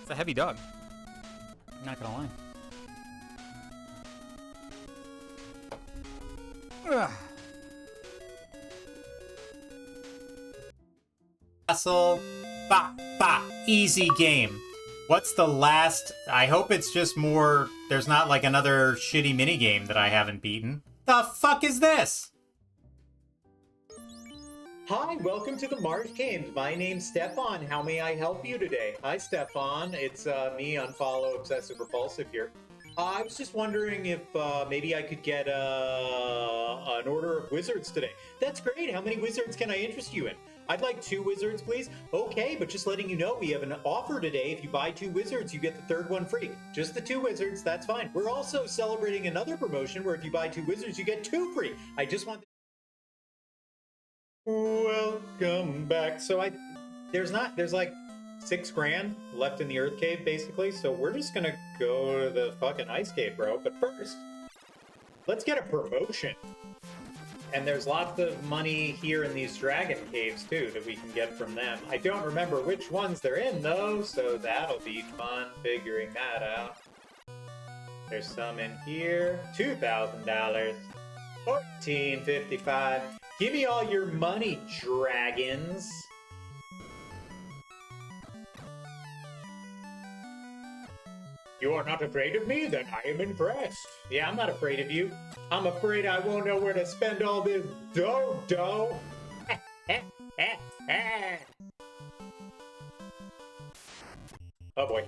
It's a heavy dog. I'm not gonna lie. Ugh. Hustle, easy game. What's the last? I hope it's just more. There's not like another shitty mini game that I haven't beaten. The fuck is this? Hi, welcome to the March Games. My name's Stefan. How may I help you today? Hi, Stefan. It's me, Unfollow Obsessive Repulsive here. I was just wondering if maybe I could get an order of wizards today. That's great. How many wizards can I interest you in? I'd like 2 wizards, please. Okay, but just letting you know, we have an offer today. If you buy 2 wizards, you get the 3rd one free. Just the 2 wizards, that's fine. We're also celebrating another promotion where if you buy 2 wizards, you get 2 free. I just want... Welcome back. So there's like 6 grand left in the Earth Cave, basically. So we're just gonna go to the fucking Ice Cave, bro. But first, let's get a promotion. And there's lots of money here in these dragon caves, too, that we can get from them. I don't remember which ones they're in, though, so that'll be fun figuring that out. There's some in here. $2,000. $14.55. Give me all your money, dragons. You are not afraid of me? Then I am impressed. Yeah, I'm not afraid of you. I'm afraid I won't know where to spend all this dough. Oh boy.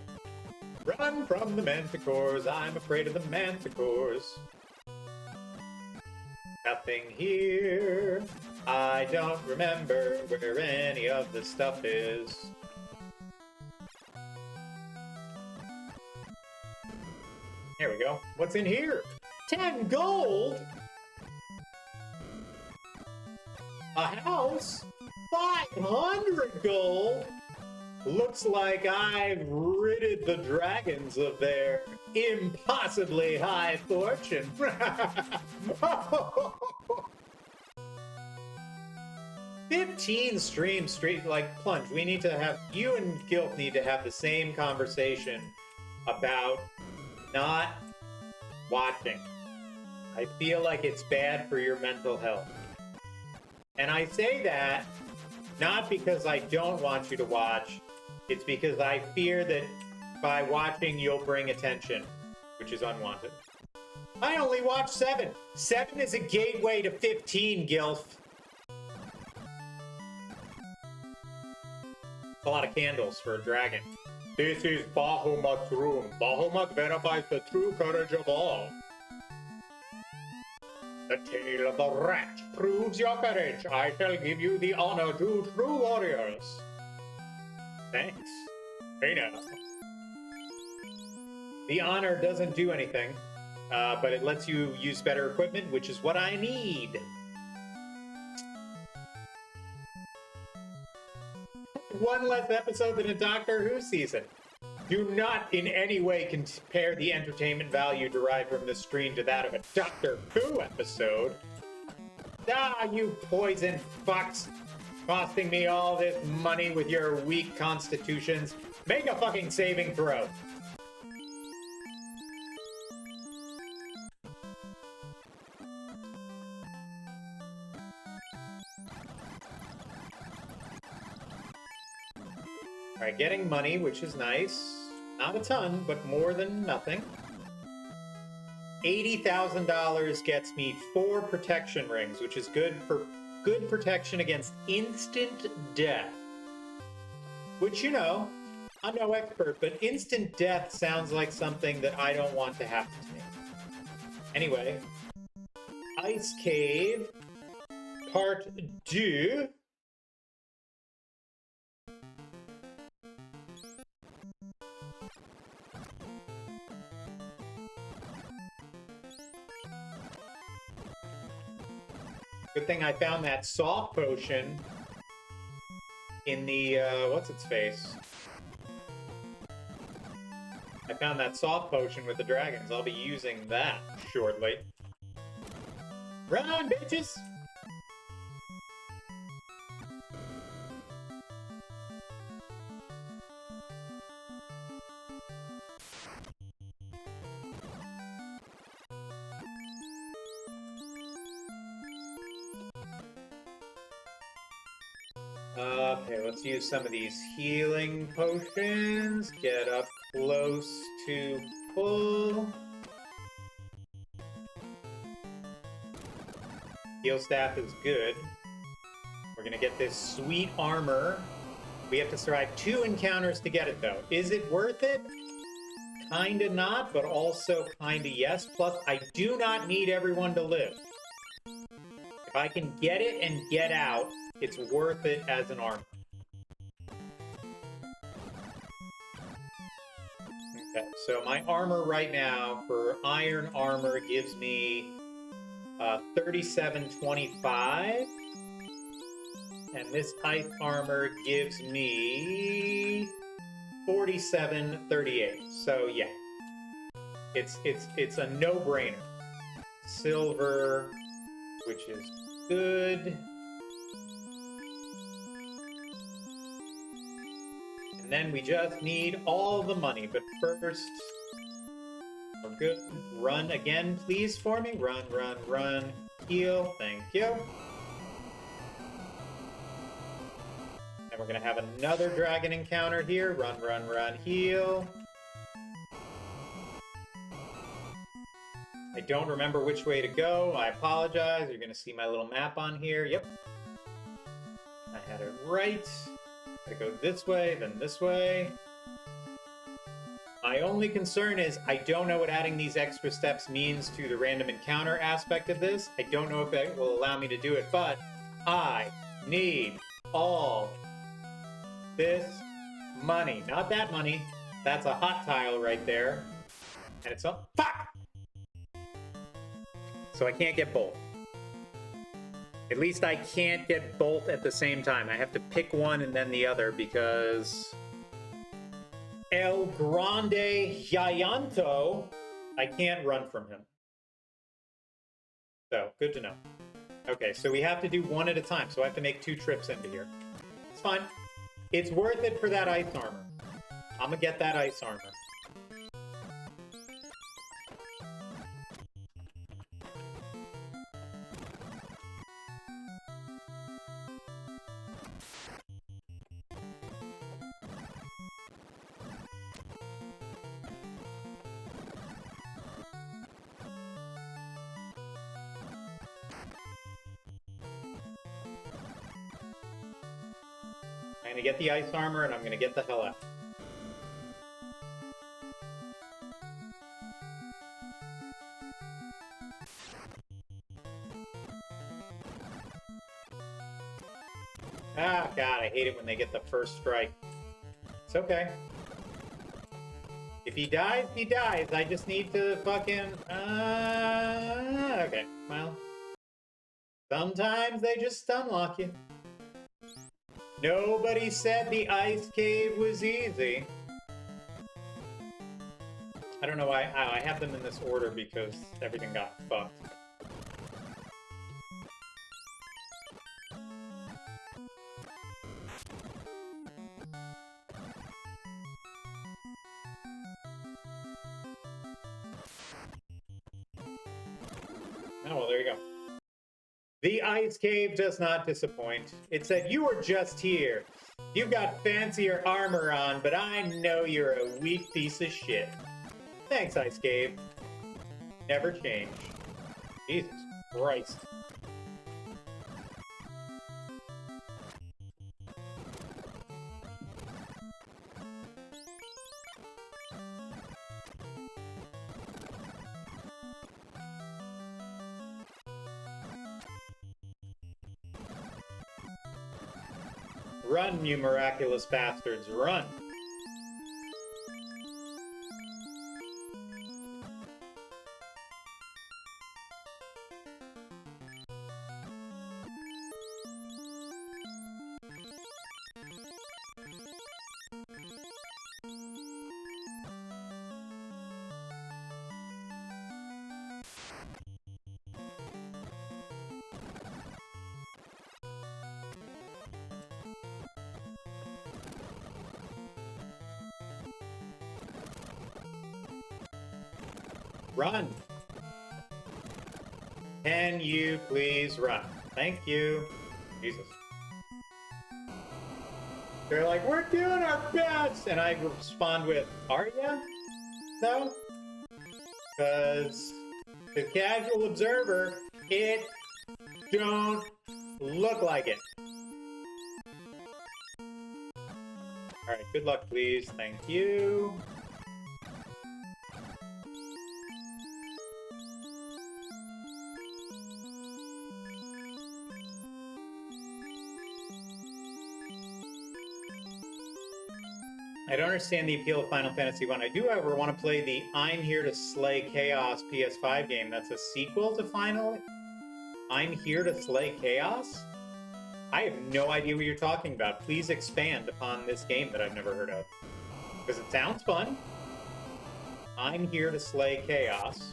Run from the manticores. I'm afraid of the manticores. Nothing here. I don't remember where any of the stuff is. There we go. What's in here? 10 gold? A house? 500 gold? Looks like I've ridded the dragons of their impossibly high fortune. 15 streams straight like plunge. We need to have, you and Gilf need to have the same conversation about not watching. I feel like it's bad for your mental health. And I say that not because I don't want you to watch, it's because I fear that by watching you'll bring attention, which is unwanted. I only watched 7. 7 is a gateway to 15, Gilf. A lot of candles for a dragon. This is Bahamut's room. Bahamut verifies the true courage of all. The tale of the rat proves your courage. I shall give you the honor to true warriors. Thanks. Hey now. The honor doesn't do anything, but it lets you use better equipment, which is what I need. One less episode than a Doctor Who season. Do not in any way compare the entertainment value derived from this stream to that of a Doctor Who episode. Ah, you poison fucks. Costing me all this money with your weak constitutions. Make a fucking saving throw. Alright, getting money, which is nice. Not a ton, but more than nothing. $80,000 gets me 4 protection rings, which is good for good protection against instant death. Which, you know, I'm no expert, but instant death sounds like something that I don't want to happen to me. Anyway, Ice Cave, Part 2. Good thing I found that soft potion in the, what's its face? I found that soft potion with the dragons. I'll be using that shortly. Run, bitches! Okay, let's use some of these healing potions. Get up close to full. Heal staff is good. We're gonna get this sweet armor. We have to survive 2 encounters to get it though. Is it worth it? Kinda not, but also kinda yes. Plus, I do not need everyone to live. If I can get it and get out, it's worth it as an armor. Okay, so my armor right now for iron armor gives me 3725. And this ice armor gives me 4738. So yeah. It's a no-brainer. Silver, which is good. And then we just need all the money, but first, we're good. Run again, please, for me. Run, run, run. Heal, thank you. And we're gonna have another dragon encounter here. Run, run, run, heal. I don't remember which way to go. I apologize. You're gonna see my little map on here. Yep. I had it right. I go this way, then this way. My only concern is I don't know what adding these extra steps means to the random encounter aspect of this. I don't know if that will allow me to do it, but I need all this money. Not that money. That's a hot tile right there. And it's a fuck! So I can't get both. At least I can't get both at the same time. I have to pick one and then the other because El Grande Gianto, I can't run from him. So, good to know. Okay, so we have to do one at a time, so I have to make 2 trips into here. It's fine. It's worth it for that ice armor. I'm gonna get that ice armor. gonna get the ice armor and I'm gonna get the hell out. Ah, God, I hate it when they get the first strike. It's okay. If he dies, he dies. I just need to fucking... okay, well... Sometimes they just stun lock you. Nobody said the ice cave was easy. I don't know why... I have them in this order because everything got fucked. Oh, well, there you go. The ice cave does not disappoint. It said, you were just here. You've got fancier armor on, but I know you're a weak piece of shit. Thanks, ice cave. Never change. Jesus Christ. Run, you miraculous bastards, run! Run! Can you please run? Thank you. Jesus. They're like, we're doing our best! And I respond with, are ya? No? Because the casual observer, it don't look like it. Alright, good luck, please. Thank you. I don't understand the appeal of Final Fantasy 1. I do, however, want to play the I'm Here to Slay Chaos PS5 game. That's a sequel to Final... I'm Here to Slay Chaos? I have no idea what you're talking about. Please expand upon this game that I've never heard of. Because it sounds fun. I'm Here to Slay Chaos.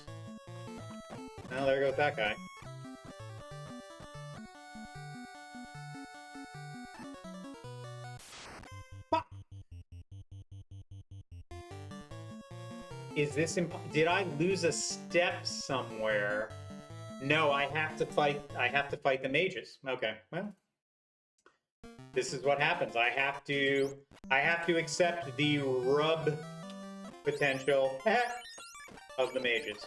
Well, there goes that guy. Is this did I lose a step somewhere? No, I have to fight the mages. Okay, well. This is what happens. I have to accept the rub potential of the mages.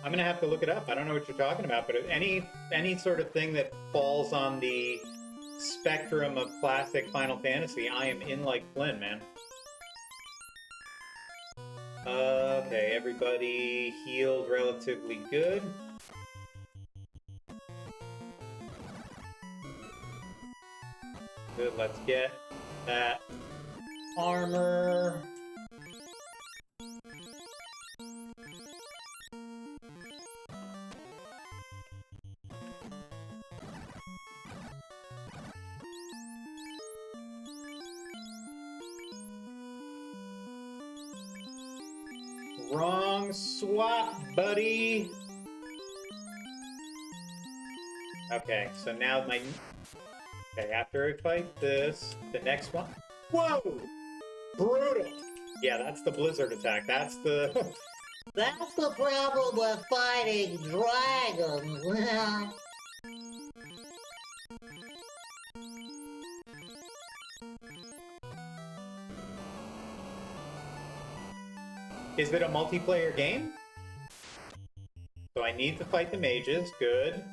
I'm gonna have to look it up. I don't know what you're talking about, but any sort of thing that falls on the spectrum of classic Final Fantasy, I am in like Flynn, man. Okay, everybody healed relatively good. Good, let's get that armor. Wrong swap, buddy. Okay, so now okay, after I fight this, the next one. Whoa! Brutal. Yeah, that's the blizzard attack. That's the... That's the problem with fighting dragons. Is it a multiplayer game? So I need to fight the mages. Good.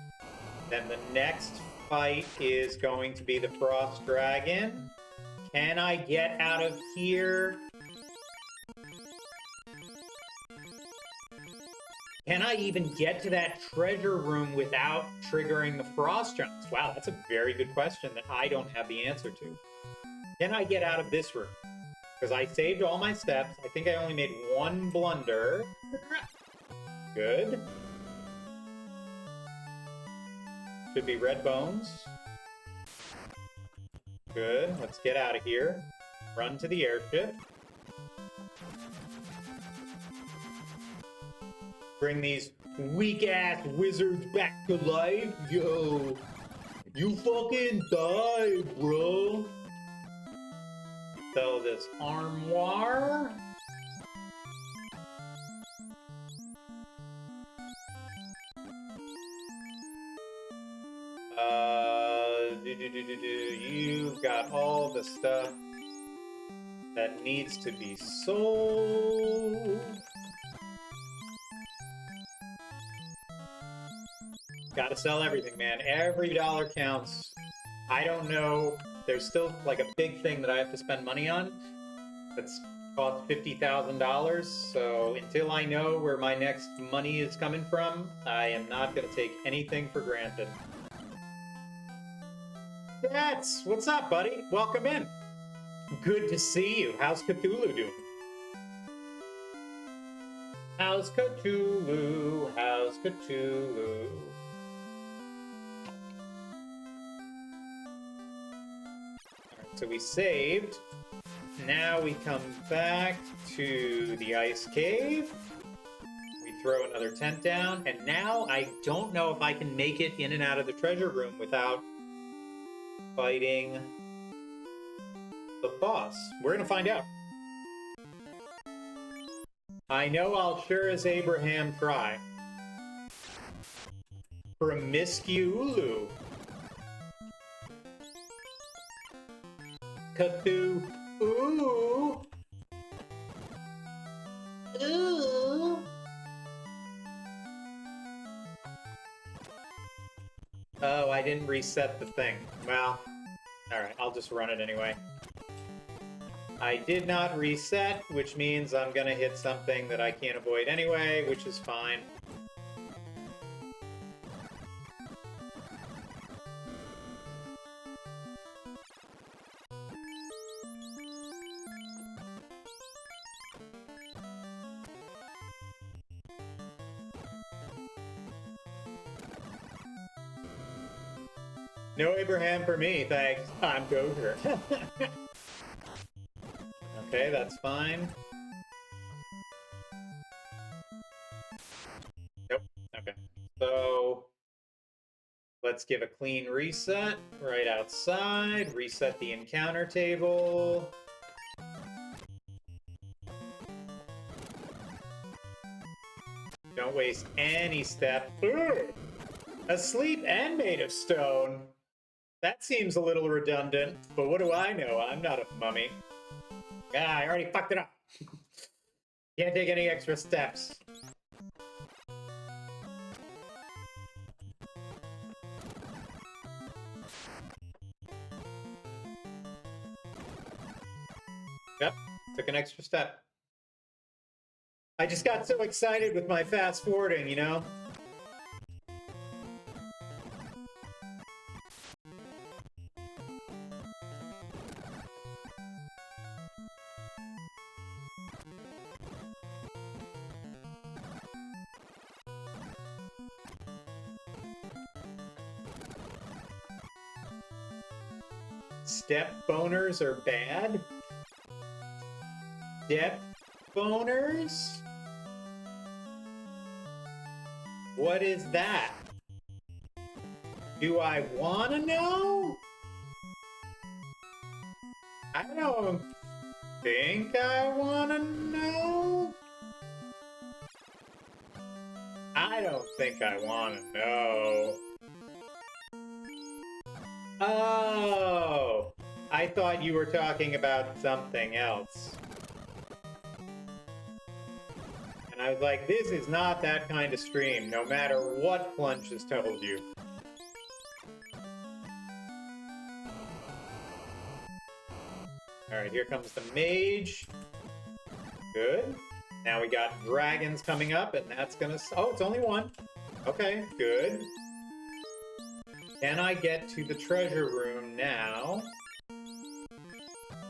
Then the next fight is going to be the frost dragon. Can I get out of here? Can I even get to that treasure room without triggering the frost giants? Wow, that's a very good question that I don't have the answer to. Can I get out of this room? Because I saved all my steps. I think I only made one blunder. Good. Should be red bones. Good. Let's get out of here. Run to the airship. Bring these weak-ass wizards back to life. Yo. You fucking die, bro. So this armoire. You've got all the stuff that needs to be sold. Gotta sell everything, man. Every dollar counts. I don't know. There's still like a big thing that I have to spend money on. That's cost $50,000. So until I know where my next money is coming from, I am not gonna take anything for granted. What's up, buddy? Welcome in. Good to see you. How's Cthulhu doing? How's Cthulhu? How's Cthulhu? Alright, so we saved. Now we come back to the ice cave. We throw another tent down, and now I don't know if I can make it in and out of the treasure room without fighting the boss. We're gonna find out. I know I'll sure as Abraham try. Promiscuous. Cthulhu. Ooh. Ooh. Oh, I didn't reset the thing. Well, alright, I'll just run it anyway. I did not reset, which means I'm gonna hit something that I can't avoid anyway, which is fine. No Abraham for me, thanks. I'm kosher. Okay, that's fine. Nope. Okay. So let's give a clean reset right outside. Reset the encounter table. Don't waste any step. Ugh. Asleep and made of stone. That seems a little redundant, but what do I know? I'm not a mummy. Ah, I already fucked it up. Can't take any extra steps. Yep, took an extra step. I just got so excited with my fast forwarding, you know? Step boners are bad? Step boners? What is that? Do I want to know? I don't know. think I want to know? I don't think I want to know. Oh, I thought you were talking about something else. And I was like, this is not that kind of stream, no matter what Plunge has told you. Alright, here comes the mage. Good. Now we got dragons coming up, and that's gonna... Oh, it's only one. Okay, good. Can I get to the treasure room now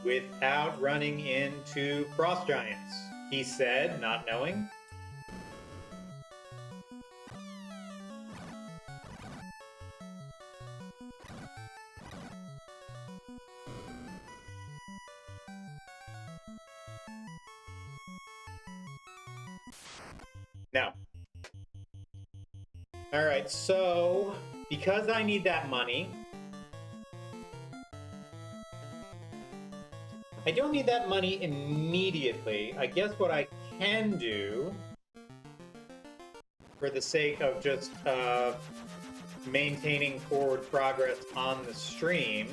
without running into frost giants? He said, not knowing. No. Alright, so because I need that money, I don't need that money immediately. I guess what I can do, for the sake of just maintaining forward progress on the stream,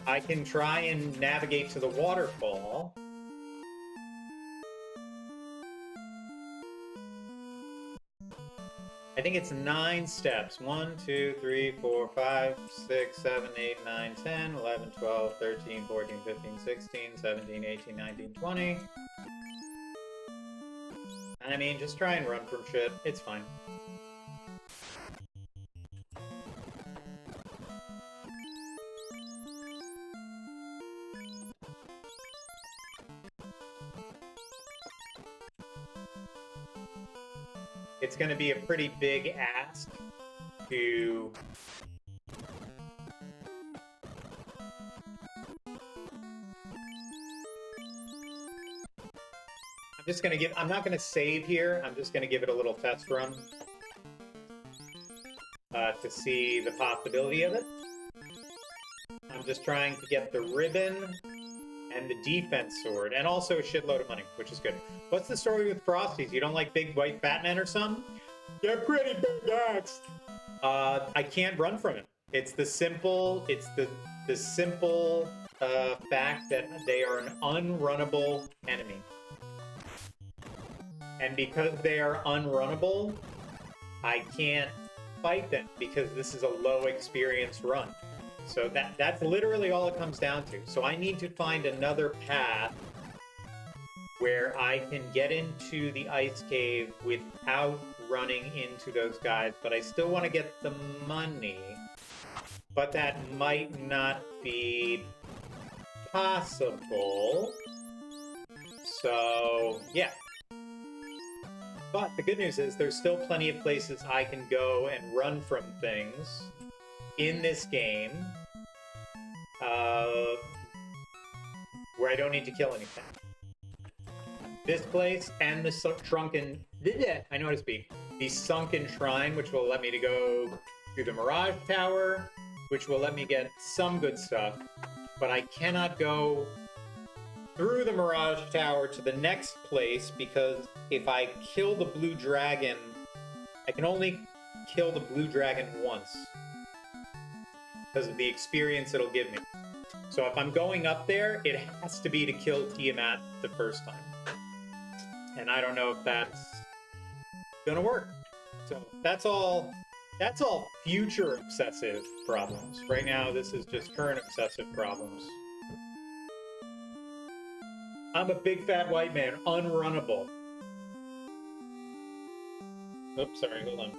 I can try and navigate to the waterfall. I think it's 9 steps. 1, 2, 3, 4, 5, 6, 7, 8, 9, 10, 11, 12, 13, 14, 15, 16, 17, 18, 19, 20. I mean, just try and run from shit. It's fine. It's going to be a pretty big ask to... I'm not going to save here. I'm just going to give it a little test run to see the possibility of it. I'm just trying to get the ribbon and the defense sword, and also a shitload of money, which is good. What's the story with Frosties? You don't like big white fat men or something? They're pretty big axe. I can't run from it. It's the simple fact that they are an unrunnable enemy. And because they are unrunnable, I can't fight them because this is a low experience run. So that's literally all it comes down to. So I need to find another path where I can get into the ice cave without running into those guys, but I still want to get the money. But that might not be possible. So, yeah. But the good news is there's still plenty of places I can go and run from things in this game where I don't need to kill anything. This place and the shrunken... I know how to speak. The sunken shrine, which will let me to go through the Mirage Tower, which will let me get some good stuff, but I cannot go through the Mirage Tower to the next place because if I kill the blue dragon, I can only kill the blue dragon once because of the experience it'll give me. So if I'm going up there, it has to be to kill Tiamat the first time. And I don't know if that's gonna work. So that's all future obsessive problems. Right now, this is just current obsessive problems. I'm a big fat white man, unrunnable. Oops, sorry, hold on.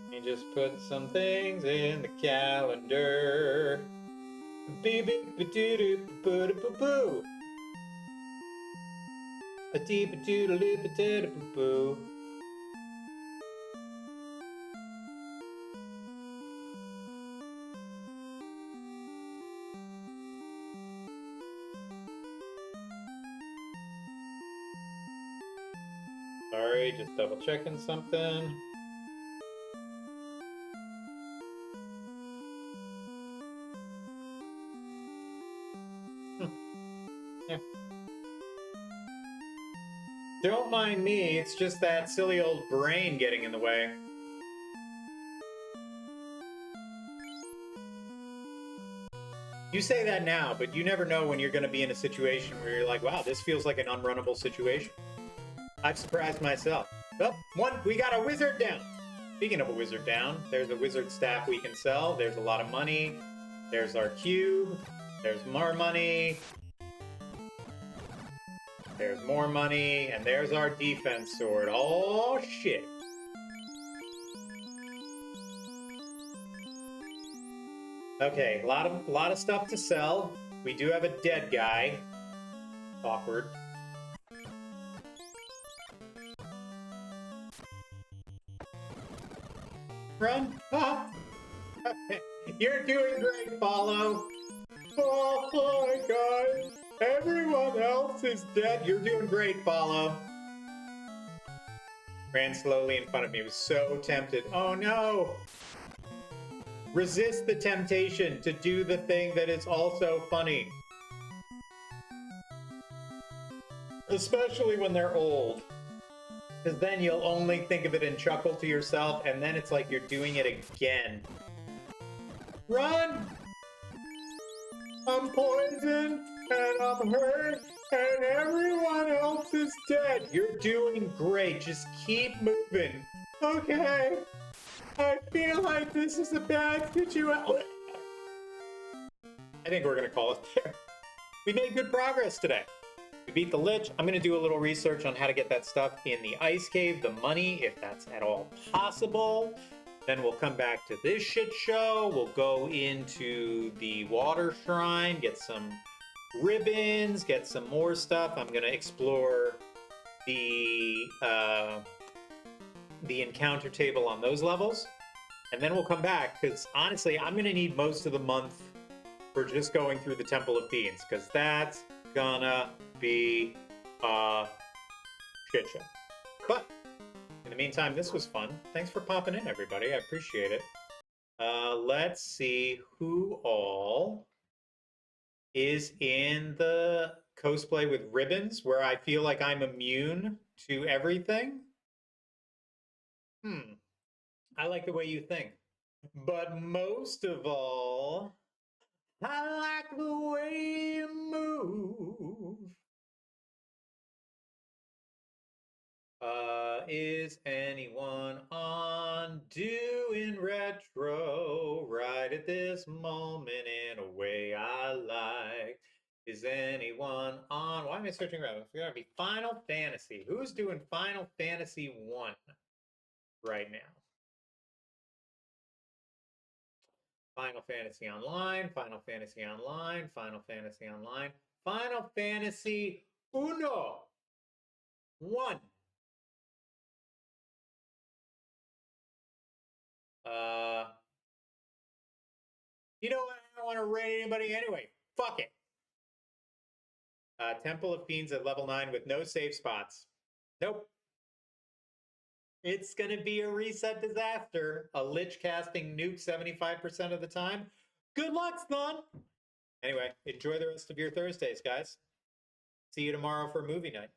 Let me just put some things in the calendar. Bee-bee-ba-doo-doo-ba-doo-ba-boo. A dee-ba-doo-doo-ba-doo-ba-boo. Sorry, Sorry, just double checking something. Yeah. Don't mind me, it's just that silly old brain getting in the way. You say that now, but you never know when you're going to be in a situation where you're like, wow, this feels like an unrunnable situation. I've surprised myself. Oh, we got a wizard down. Speaking of a wizard down, there's a wizard staff we can sell. There's a lot of money. There's our cube. There's more money. There's more money. And there's our defense sword. Oh, shit. Okay, a lot of stuff to sell. We do have a dead guy. Awkward. Run! Ah. You're doing great, Follow. Oh my god! Everyone else is dead. You're doing great, Follow. Ran slowly in front of me. Was so tempted. Oh no! Resist the temptation to do the thing that is also funny. Especially when they're old. Because then you'll only think of it and chuckle to yourself, and then it's like you're doing it again. Run! I'm poisoned, and I'm hurt, and everyone else is dead. You're doing great. Just keep moving. Okay. I feel like this is a bad situation. I think we're going to call it there. We made good progress today. We beat the Lich. I'm going to do a little research on how to get that stuff in the ice cave, the money, if that's at all possible. Then we'll come back to this shit show. We'll go into the water shrine, get some ribbons, get some more stuff. I'm going to explore the encounter table on those levels. And then we'll come back, because honestly, I'm going to need most of the month for just going through the Temple of Fiends, because that's gonna be a shit show. But in the meantime, this was fun. Thanks for popping in, everybody. I appreciate it. Let's see who all is in the cosplay with ribbons, where I feel like I'm immune to everything. I like the way you think. But most of all, I like the way you move. Is anyone on doing retro right at this moment in a way I like? Is anyone on? Why am I searching around? It's gonna be Final Fantasy. Who's doing Final Fantasy 1 right now? Final Fantasy Online, Final Fantasy Online, Final Fantasy Online, Final Fantasy Uno. 1. You know what? I don't want to rate anybody anyway. Fuck it. Temple of Fiends at level 9 with no save spots. Nope. It's going to be a reset disaster. A Lich casting nuke 75% of the time. Good luck, son! Anyway, enjoy the rest of your Thursdays, guys. See you tomorrow for movie night.